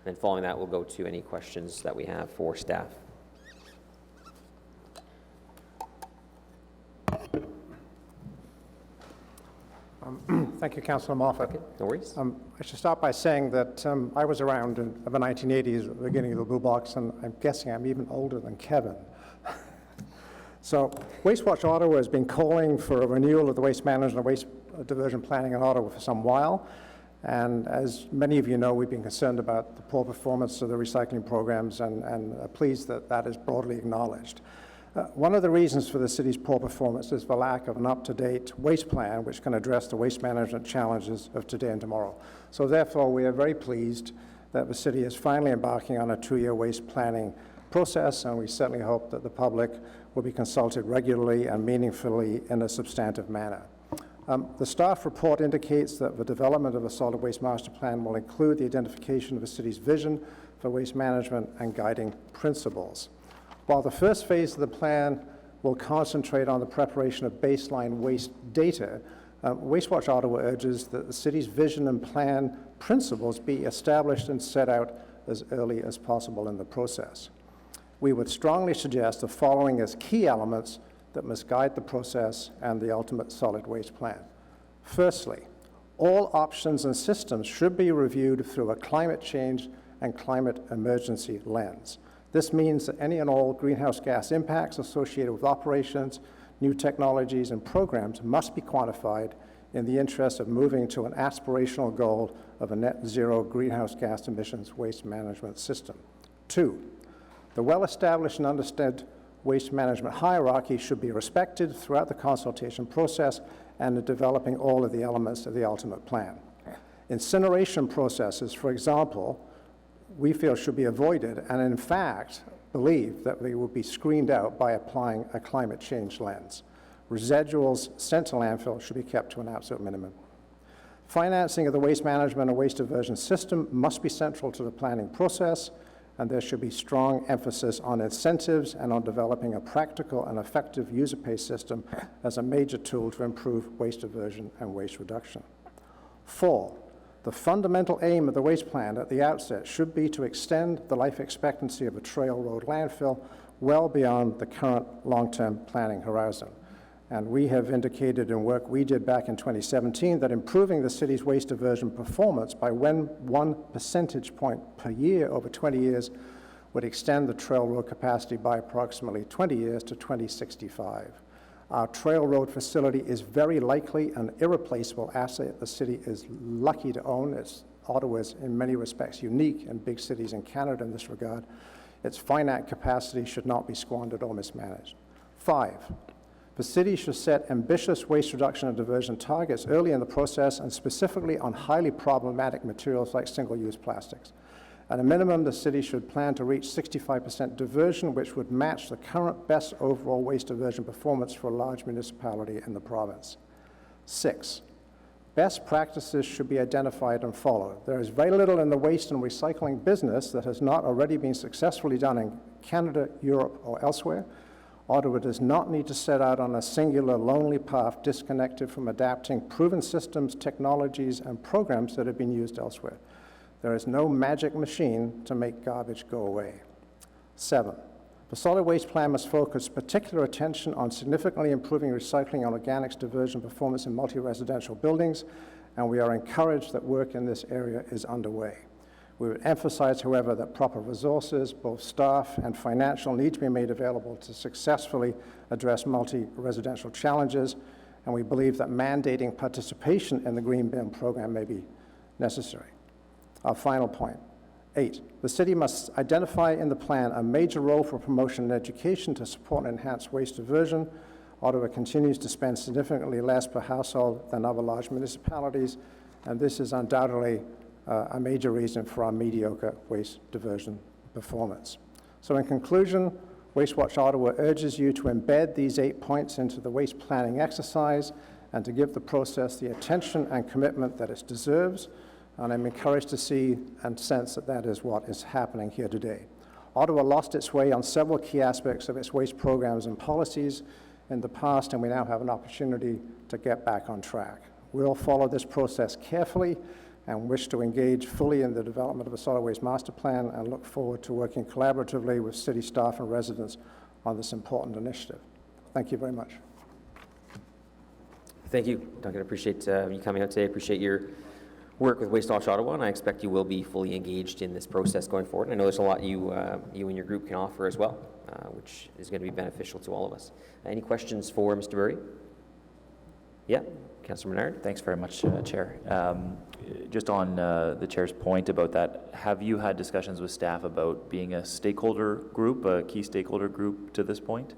Speaker 2: And following that, we'll go to any questions that we have for staff.
Speaker 12: Thank you, Councillor Moffat.
Speaker 2: Okay, no worries.
Speaker 12: I should start by saying that I was around in the 1980s, at the beginning of the Blue Box, and I'm guessing I'm even older than Kevin. So Waste Watch Ottawa has been calling for a renewal of the waste management and waste diversion planning in Ottawa for some while. And as many of you know, we've been concerned about the poor performance of the recycling programs and are pleased that that is broadly acknowledged. One of the reasons for the city's poor performance is the lack of an up-to-date waste plan which can address the waste management challenges of today and tomorrow. So therefore, we are very pleased that the city is finally embarking on a 2-year waste planning process, and we certainly hope that the public will be consulted regularly and meaningfully in a substantive manner. The staff report indicates that the development of a solid waste master plan will include the identification of the city's vision for waste management and guiding principles. While the first phase of the plan will concentrate on the preparation of baseline waste data, WasteWatch Ottawa urges that the city's vision and plan principles be established and set out as early as possible in the process. We would strongly suggest the following as key elements that must guide the process and the ultimate solid waste plan. Firstly, all options and systems should be reviewed through a climate change and climate emergency lens. This means that any and all greenhouse gas impacts associated with operations, new technologies, and programs must be quantified in the interest of moving to an aspirational goal of a net zero greenhouse gas emissions waste management system. 2, the well-established and understood waste management hierarchy should be respected throughout the consultation process and in developing all of the elements of the ultimate plan. Incineration processes, for example, we feel should be avoided, and in fact believe that they will be screened out by applying a climate change lens. Residuals sent to landfill should be kept to an absolute minimum. Financing of the waste management and waste diversion system must be central to the planning process, and there should be strong emphasis on incentives and on developing a practical and effective user pay system as a major tool to improve waste diversion and waste reduction. 4, the fundamental aim of the waste plan at the outset should be to extend the life expectancy of a trail road landfill well beyond the current long-term planning horizon. And we have indicated in work we did back in 2017 that improving the city's waste diversion performance by 1 percentage point per year over 20 years would extend the trail road capacity by approximately 20 years to 2065. Our trail road facility is very likely an irreplaceable asset the city is lucky to own. Ottawa is in many respects unique in big cities in Canada in this regard. Its finite capacity should not be squandered or mismanaged. 5, the city should set ambitious waste reduction and diversion targets early in the process and specifically on highly problematic materials like single-use plastics. At a minimum, the city should plan to reach 65% diversion, which would match the current best overall waste diversion performance for a large municipality in the province. 6, best practices should be identified and followed. There is very little in the waste and recycling business that has not already been successfully done in Canada, Europe, or elsewhere. Ottawa does not need to set out on a singular, lonely path disconnected from adapting proven systems, technologies, and programs that have been used elsewhere. There is no magic machine to make garbage go away. 7, the solid waste plan must focus particular attention on significantly improving recycling and organics diversion performance in multi-residential buildings, and we are encouraged that work in this area is underway. We would emphasize, however, that proper resources, both staff and financial, need to be made available to successfully address multi-residential challenges, and we believe that mandating participation in the Green Bin program may be necessary. Our final point, 8, the city must identify in the plan a major role for promotion and education to support and enhance waste diversion. Ottawa continues to spend significantly less per household than other large municipalities, and this is undoubtedly a major reason for our mediocre waste diversion performance. So in conclusion, WasteWatch Ottawa urges you to embed these 8 points into the waste planning exercise and to give the process the attention and commitment that it deserves. And I'm encouraged to see and sense that that is what is happening here today. Ottawa lost its way on several key aspects of its waste programs and policies in the past, and we now have an opportunity to get back on track. We'll follow this process carefully and wish to engage fully in the development of a solid waste master plan and look forward to working collaboratively with city staff and residents on this important initiative. Thank you very much.
Speaker 2: Thank you, Duncan. I appreciate you coming out today. I appreciate your work with WasteWatch Ottawa, and I expect you will be fully engaged in this process going forward. I know there's a lot you and your group can offer as well, which is going to be beneficial to all of us. Any questions for Mr. Burry? Yeah, Councillor Menard.
Speaker 8: Thanks very much, Chair. Just on the Chair's point about that, have you had discussions with staff about being a stakeholder group, a key stakeholder group to this point?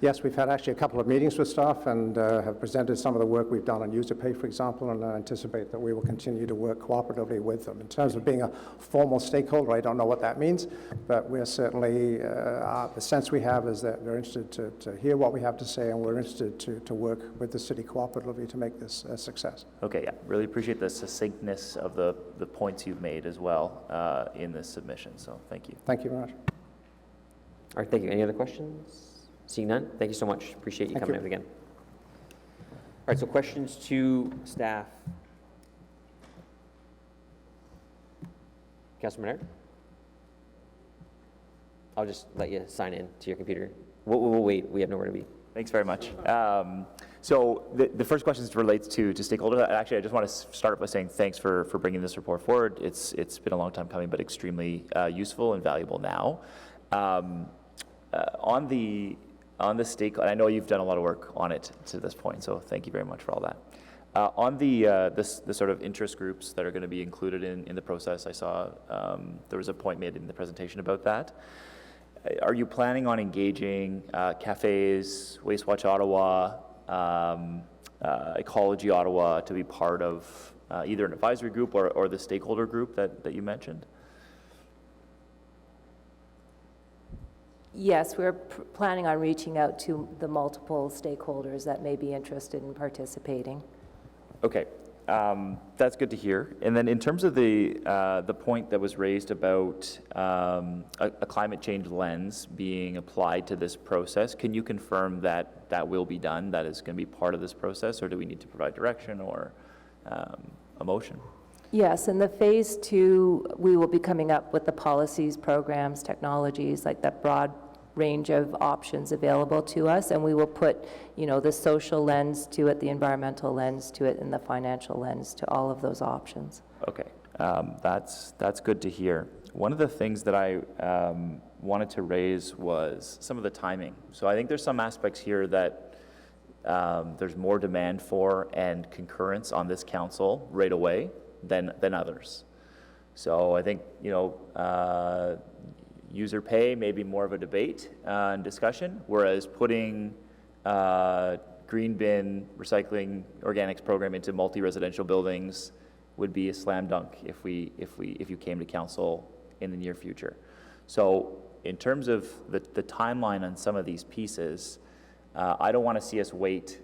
Speaker 12: Yes, we've had actually a couple of meetings with staff and have presented some of the work we've done on user pay, for example, and I anticipate that we will continue to work cooperatively with them. In terms of being a formal stakeholder, I don't know what that means, but we're certainly, the sense we have is that we're interested to hear what we have to say, and we're interested to work with the city cooperatively to make this a success.
Speaker 8: Okay, yeah, really appreciate the succinctness of the points you've made as well in this submission, so thank you.
Speaker 12: Thank you very much.
Speaker 2: All right, thank you. Any other questions? Seeing none, thank you so much. Appreciate you coming up again. All right, so questions to staff. Councilor Menard? I'll just let you sign in to your computer. We'll wait. We have nowhere to be.
Speaker 8: Thanks very much. So the first question relates to stakeholders. Actually, I just want to start by saying thanks for bringing this report forward. It's been a long time coming, but extremely useful and valuable now. On the stake, I know you've done a lot of work on it to this point, so thank you very much for all that. On the sort of interest groups that are going to be included in the process, I saw there was a point made in the presentation about that. Are you planning on engaging cafes, Waste Watch Ottawa, Ecology Ottawa to be part of either an advisory group or the stakeholder group that you mentioned?
Speaker 4: Yes, we're planning on reaching out to the multiple stakeholders that may be interested in participating.
Speaker 8: Okay, that's good to hear. And then in terms of the point that was raised about a climate change lens being applied to this process, can you confirm that that will be done, that is going to be part of this process, or do we need to provide direction or a motion?
Speaker 4: Yes, in the phase 2, we will be coming up with the policies, programs, technologies, like that broad range of options available to us, and we will put, the social lens to it, the environmental lens to it, and the financial lens to all of those options.
Speaker 8: Okay, that's good to hear. One of the things that I wanted to raise was some of the timing. So I think there's some aspects here that there's more demand for and concurrence on this council right away than others. So I think, user pay may be more of a debate and discussion, whereas putting green bin recycling organics program into multi-residential buildings would be a slam dunk if you came to council in the near future. So in terms of the timeline on some of these pieces, I don't want to see us wait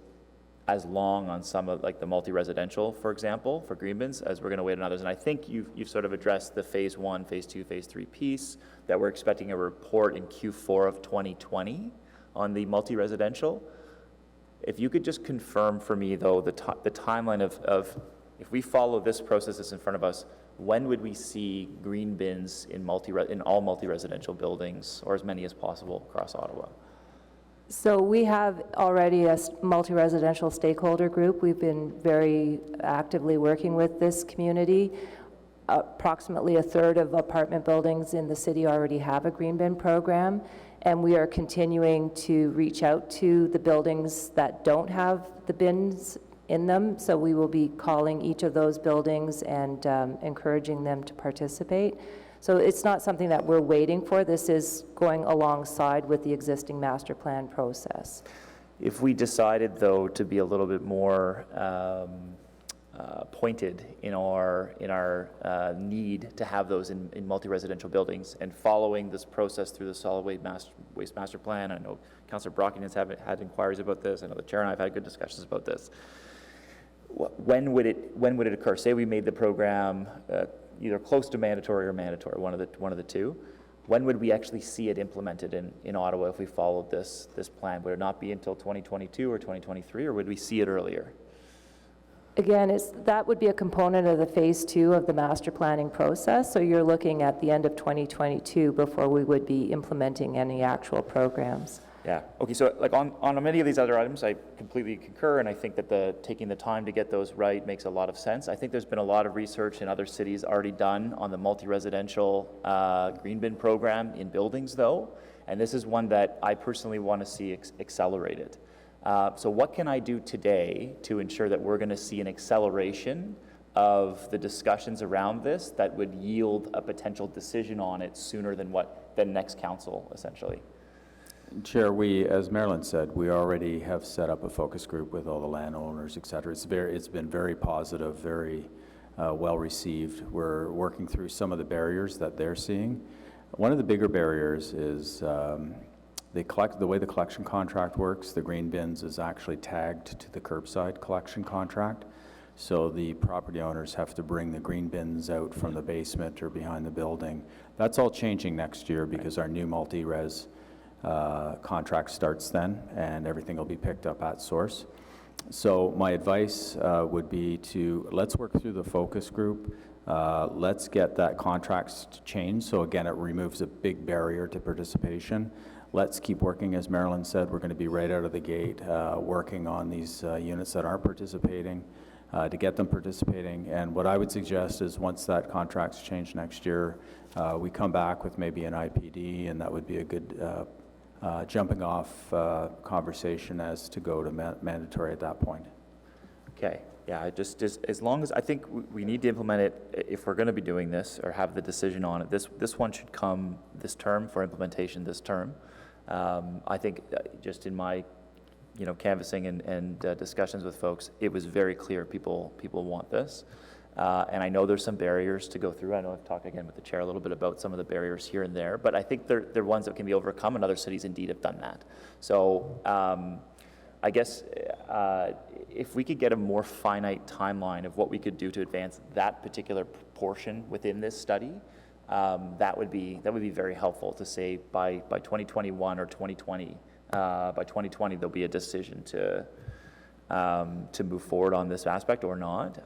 Speaker 8: as long on some of like the multi-residential, for example, for green bins, as we're going to wait on others. And I think you've sort of addressed the phase 1, phase 2, phase 3 piece, that we're expecting a report in Q4 of 2020 on the multi-residential. If you could just confirm for me, though, the timeline of if we follow this process that's in front of us, when would we see green bins in all multi-residential buildings, or as many as possible across Ottawa?
Speaker 4: So we have already a multi-residential stakeholder group. We've been very actively working with this community. Approximately a third of apartment buildings in the city already have a green bin program, and we are continuing to reach out to the buildings that don't have the bins in them. So we will be calling each of those buildings and encouraging them to participate. So it's not something that we're waiting for. This is going alongside with the existing master plan process.
Speaker 8: If we decided, though, to be a little bit more pointed in our need to have those in multi-residential buildings, and following this process through the solid waste master plan, I know Councillor Brockton has had inquiries about this. I know the chair and I have had good discussions about this. When would it occur? Say we made the program either close to mandatory or mandatory, one of the two. When would we actually see it implemented in Ottawa if we followed this plan? Would it not be until 2022 or 2023, or would we see it earlier?
Speaker 4: Again, that would be a component of the phase 2 of the master planning process. So you're looking at the end of 2022 before we would be implementing any actual programs.
Speaker 8: Yeah. Okay. So, like on many of these other items, I completely concur, and I think that taking the time to get those right makes a lot of sense. I think there's been a lot of research in other cities already done on the multi-residential green bin program in buildings, though, and this is one that I personally want to see accelerated. So, what can I do today to ensure that we're going to see an acceleration of the discussions around this that would yield a potential decision on it sooner than next council, essentially?
Speaker 3: Chair, as Marilyn said, we already have set up a focus group with all the landowners, et cetera. It's been very positive, very well received. We're working through some of the barriers that they're seeing. One of the bigger barriers is the way the collection contract works. The green bins is actually tagged to the curbside collection contract. So the property owners have to bring the green bins out from the basement or behind the building. That's all changing next year because our new multi-res contract starts then, and everything will be picked up at source. So my advice would be let's work through the focus group. Let's get that contract changed. So again, it removes a big barrier to participation. Let's keep working, as Marilyn said. We're going to be right out of the gate working on these units that aren't participating to get them participating. And what I would suggest is once that contract's changed next year, we come back with maybe an IPD, and that would be a good jumping off conversation as to go to mandatory at that point.
Speaker 8: Okay, yeah, just as long as, I think we need to implement it if we're going to be doing this or have the decision on it. This one should come this term for implementation this term. I think just in my canvassing and discussions with folks, it was very clear people want this. And I know there's some barriers to go through. I know I've talked again with the chair a little bit about some of the barriers here and there, but I think they're ones that can be overcome, and other cities indeed have done that. So I guess if we could get a more finite timeline of what we could do to advance that particular portion within this study, that would be very helpful to say by 2021 or 2020. By 2020, there'll be a decision to move forward on this aspect or not.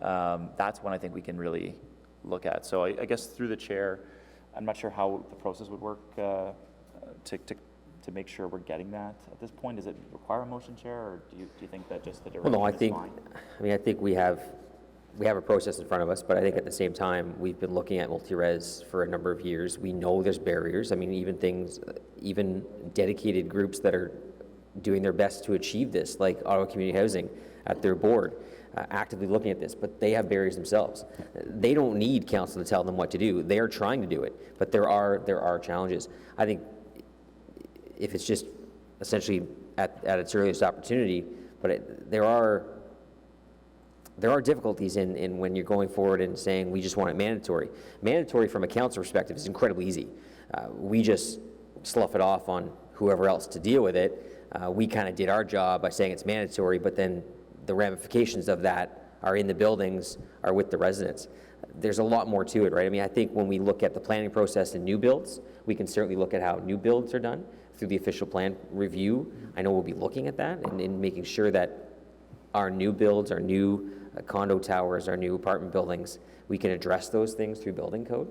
Speaker 8: That's when I think we can really look at. So I guess through the chair, I'm not sure how the process would work to make sure we're getting that at this point. Does it require a motion, Chair, or do you think that just the direction is fine?
Speaker 2: I think we have a process in front of us, but I think at the same time, we've been looking at multi-res for a number of years. We know there's barriers. I mean, even dedicated groups that are doing their best to achieve this, like Ottawa Community Housing at their board, actively looking at this, but they have barriers themselves. They don't need council to tell them what to do. They are trying to do it, but there are challenges. I think if it's just essentially at its earliest opportunity, but there are difficulties in when you're going forward and saying we just want it mandatory. Mandatory from a council perspective is incredibly easy. We just slough it off on whoever else to deal with it. We kind of did our job by saying it's mandatory, but then the ramifications of that are in the buildings, are with the residents. There's a lot more to it, right? I mean, I think when we look at the planning process in new builds, we can certainly look at how new builds are done through the official plan review. I know we'll be looking at that and making sure that our new builds, our new condo towers, our new apartment buildings, we can address those things through building code.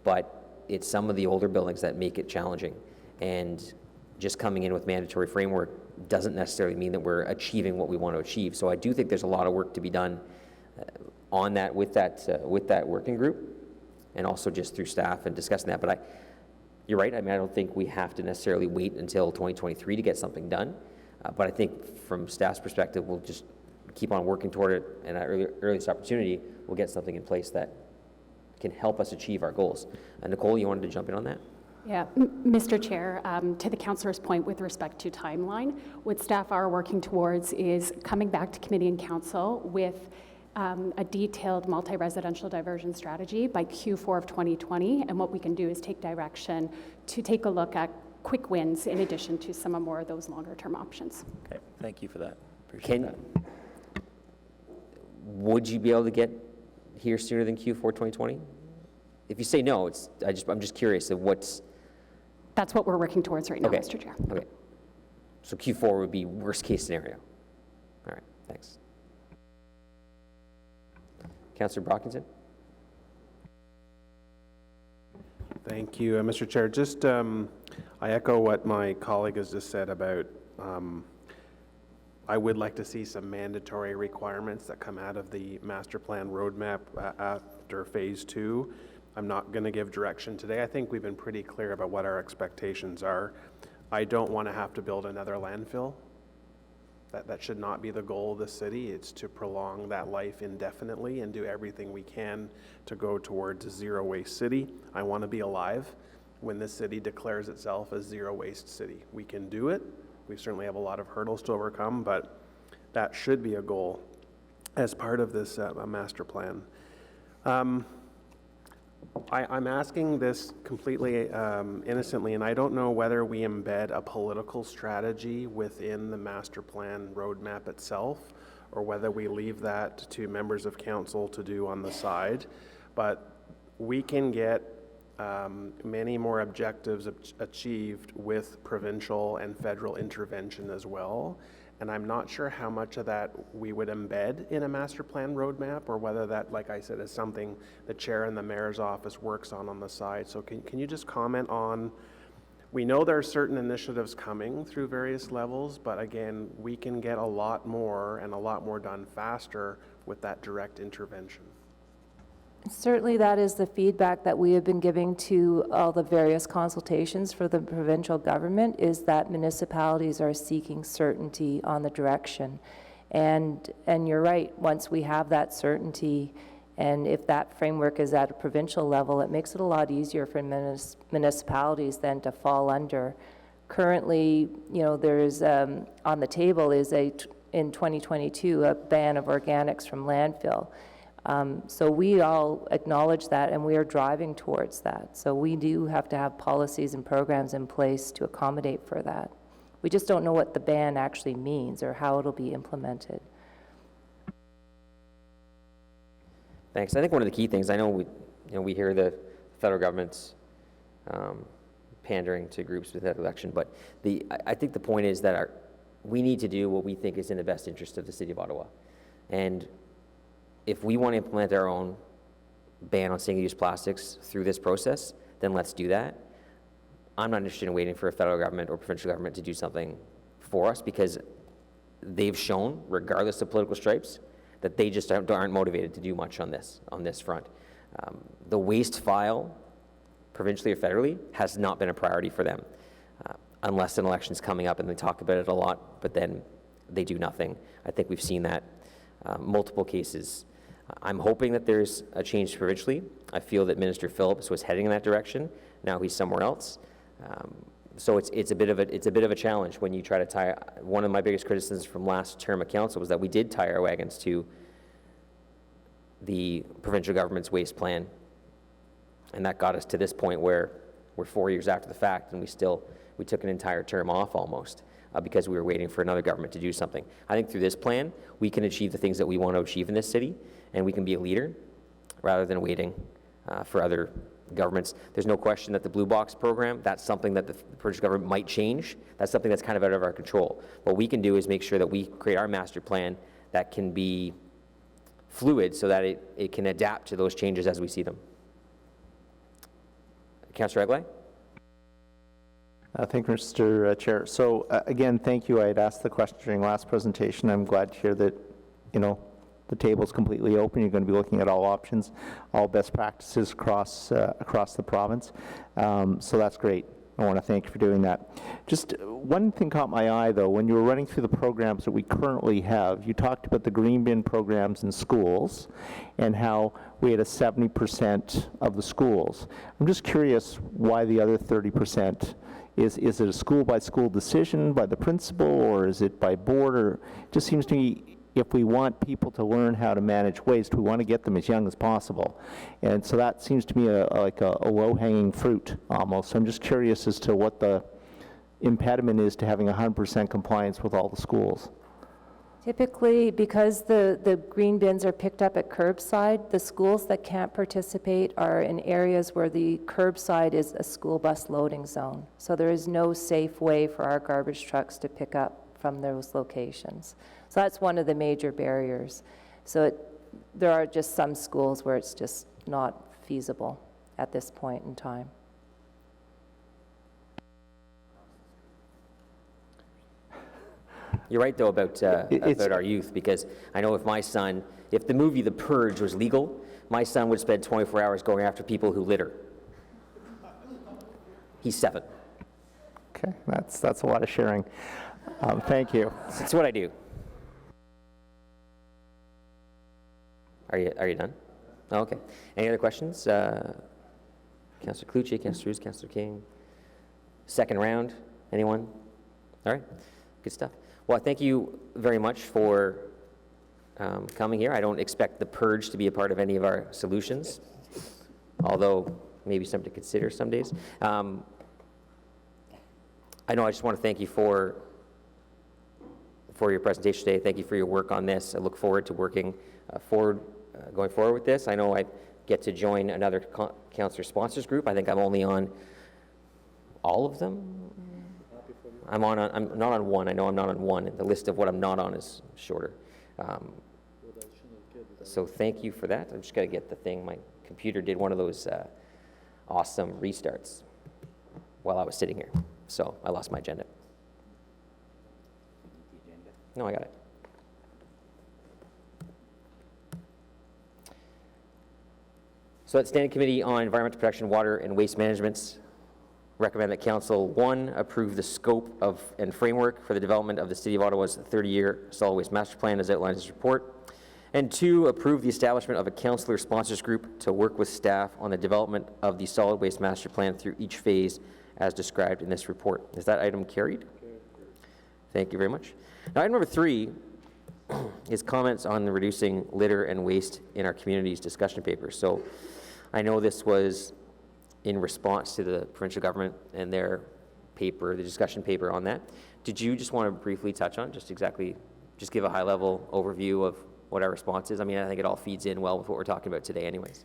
Speaker 2: But it's some of the older buildings that make it challenging. And just coming in with mandatory framework doesn't necessarily mean that we're achieving what we want to achieve. So I do think there's a lot of work to be done on that with that working group, and also just through staff and discussing that. But you're right. I mean, I don't think we have to necessarily wait until 2023 to get something done. But I think from staff's perspective, we'll just keep on working toward it, and at earliest opportunity, we'll get something in place that can help us achieve our goals. Nicole, you wanted to jump in on that?
Speaker 13: Yeah, Mr. Chair, to the councillor's point with respect to timeline, what staff are working towards is coming back to committee and council with a detailed multi-residential diversion strategy by Q4 of 2020, and what we can do is take direction to take a look at quick wins in addition to some more of those longer term options.
Speaker 8: Okay, thank you for that. Appreciate that.
Speaker 2: Would you be able to get here sooner than Q4 2020? If you say no, I'm just curious of what's...
Speaker 13: That's what we're working towards right now,
Speaker 2: okay.
Speaker 13: Mr. Chair.
Speaker 2: Okay. So Q4 would be worst case scenario. All right, thanks. Councillor Brockington?
Speaker 7: Thank you, Mr. Chair. Just, I echo what my colleague has just said about I would like to see some mandatory requirements that come out of the master plan roadmap after phase 2. I'm not going to give direction today. I think we've been pretty clear about what our expectations are. I don't want to have to build another landfill. That should not be the goal of the city. It's to prolong that life indefinitely and do everything we can to go towards a zero waste city. I want to be alive. when this city declares itself a zero waste city. We can do it. We certainly have a lot of hurdles to overcome, but that should be a goal as part of this master plan. I'm asking this completely innocently, and I don't know whether we embed a political strategy within the master plan roadmap itself, or whether we leave that to members of council to do on the side. But we can get many more objectives achieved with provincial and federal intervention as well. And I'm not sure how much of that we would embed in a master plan roadmap, or whether that, like I said, is something the chair and the mayor's office works on the side. So can you just comment on, we know there are certain initiatives coming through various levels, but again, we can get a lot more and a lot more done faster with that direct intervention.
Speaker 4: Certainly that is the feedback that we have been giving to all the various consultations for the provincial government, is that municipalities are seeking certainty on the direction. And you're right, once we have that certainty, and if that framework is at a provincial level, it makes it a lot easier for municipalities then to fall under. Currently, you know, there's on the table is in 2022 a ban of organics from landfill. So we all acknowledge that, and we are driving towards that. So we do have to have policies and programs in place to accommodate for that. We just don't know what the ban actually means or how it'll be implemented.
Speaker 2: Thanks. I think one of the key things, I know we hear the federal government's pandering to groups with that election, but I think the point is that we need to do what we think is in the best interest of the City of Ottawa. And if we want to implement our own ban on single-use plastics through this process, then let's do that. I'm not interested in waiting for a federal government or provincial government to do something for us, because they've shown, regardless of political stripes, that they just aren't motivated to do much on this front. The waste file, provincially or federally, has not been a priority for them, unless an election's coming up and they talk about it a lot, but then they do nothing. I think we've seen that multiple cases. I'm hoping that there's a change provincially. I feel that Minister Phillips was heading in that direction. Now he's somewhere else. So it's a bit of a challenge when you try to tie. One of my biggest criticisms from last term of council was that we did tie our wagons to the provincial government's waste plan, and that got us to this point where we're 4 years after the fact, and we took an entire term off almost. Because we were waiting for another government to do something. I think through this plan, we can achieve the things that we want to achieve in this city, and we can be a leader rather than waiting for other governments. There's no question that the Blue Box program, that's something that the provincial government might change. That's something that's kind of out of our control. What we can do is make sure that we create our master plan that can be fluid so that it can adapt to those changes as we see them. Councillor Egley?
Speaker 10: Thank you, Mr. Chair. So again, thank you. I had asked the question during last presentation. I'm glad to hear that, the table is completely open. You're going to be looking at all options, all best practices across the province. So that's great. I want to thank you for doing that. Just one thing caught my eye, though. When you were running through the programs that we currently have, you talked about the green bin programs in schools and how we had a 70% of the schools. I'm just curious why the other 30%. Is it a school-by-school decision by the principal, or is it by board? Or it just seems to me, if we want people to learn how to manage waste, we want to get them as young as possible. And so that seems to me like a low-hanging fruit almost. So I'm just curious as to what the impediment is to having 100% compliance with all the schools.
Speaker 4: Typically, because the green bins are picked up at curbside, the schools that can't participate are in areas where the curbside is a school bus loading zone. So there is no safe way for our garbage trucks to pick up from those locations. So that's one of the major barriers. So there are just some schools where it's just not feasible at this point in time.
Speaker 2: You're right, though, about our youth, because I know if the movie The Purge was legal, my son would spend 24 hours going after people who litter. He's 7.
Speaker 10: Okay, that's a lot of sharing. Thank you.
Speaker 2: That's what I do. Are you done? Oh, okay. Any other questions? Councillor Clucci, Councillor Roos, Councillor King. Second round, anyone? All right, good stuff. Well, thank you very much for coming here. I don't expect the purge to be a part of any of our solutions, although maybe something to consider some days. I know I just want to thank you for your presentation today. Thank you for your work on this. I look forward to working going forward with this. I know I get to join another councillor sponsors group. I think I'm only on all of them. I'm not on one. I know I'm not on one. The list of what I'm not on is shorter. So thank you for that. I'm just going to get the thing. My computer did one of those awesome restarts while I was sitting here. So I lost my agenda. No, I got it. So that Standing Committee on Environmental Protection, Water and Waste Management recommend that Council, 1, approve the scope of and framework for the development of the City of Ottawa's 30-year solid waste master plan as outlined in this report, and 2, approve the establishment of a councillor sponsors group to work with staff on the development of the solid waste master plan through each phase as described in this report. Is that item carried? Thank you very much. Now, item number 3 is comments on the reducing litter and waste in our community's discussion paper. So I know this was in response to the provincial government and their paper, the discussion paper on that. Did you just want to briefly touch on, just give a high-level overview of what our response is? I mean, I think it all feeds in well with what we're talking about today anyways.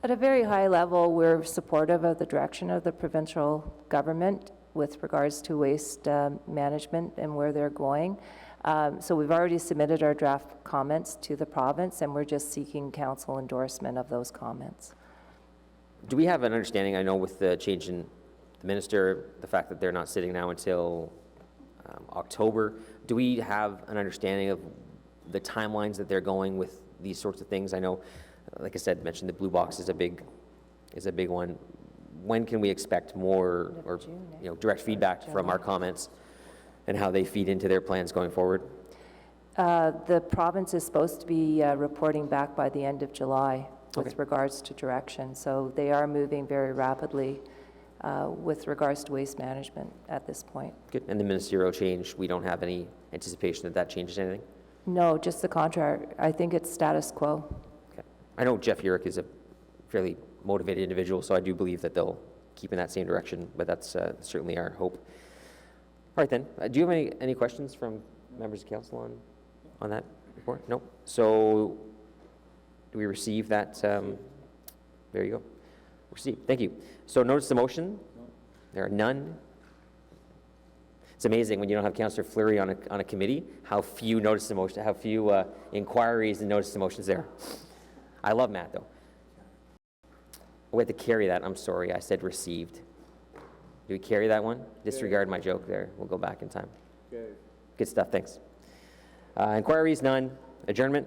Speaker 4: At a very high level, we're supportive of the direction of the provincial government with regards to waste management and where they're going. So we've already submitted our draft comments to the province, and we're just seeking council endorsement of those comments.
Speaker 2: Do we have an understanding, I know with the change in the minister, the fact that they're not sitting now until October, do we have an understanding of the timelines that they're going with these sorts of things? I know, like I said, mentioned the blue box is a big one. When can we expect more or direct feedback from our comments and how they feed into their plans going forward?
Speaker 4: The province is supposed to be reporting back by the end of July with regards to direction. So they are moving very rapidly with regards to waste management at this point.
Speaker 2: Good. And the ministerial change, we don't have any anticipation that changes anything?
Speaker 4: No, just the contrary. I think it's status quo.
Speaker 2: Okay. I know Jeff Urick is a fairly motivated individual, so I do believe that they'll keep in that same direction, but that's certainly our hope. All right then, do you have any questions from members of council on that report? No. So do we receive that? There you go. Received. Thank you. So notice the motion. There are none. It's amazing when you don't have Councillor Fleury on a committee, how few notice the motion, how few inquiries and notice the motions there. I love Matt though. We had to carry that. I'm sorry. I said received. Do we carry that one? Disregard my joke there. We'll go back in time. Okay. Good stuff. Thanks. Inquiries, none. Adjournment?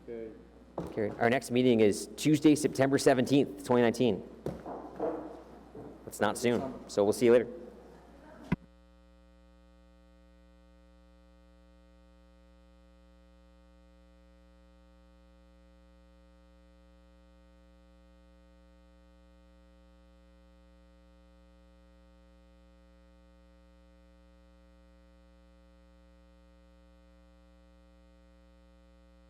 Speaker 2: Okay. Carried. Our next meeting is Tuesday, September 17th, 2019. It's not soon. So we'll see you later.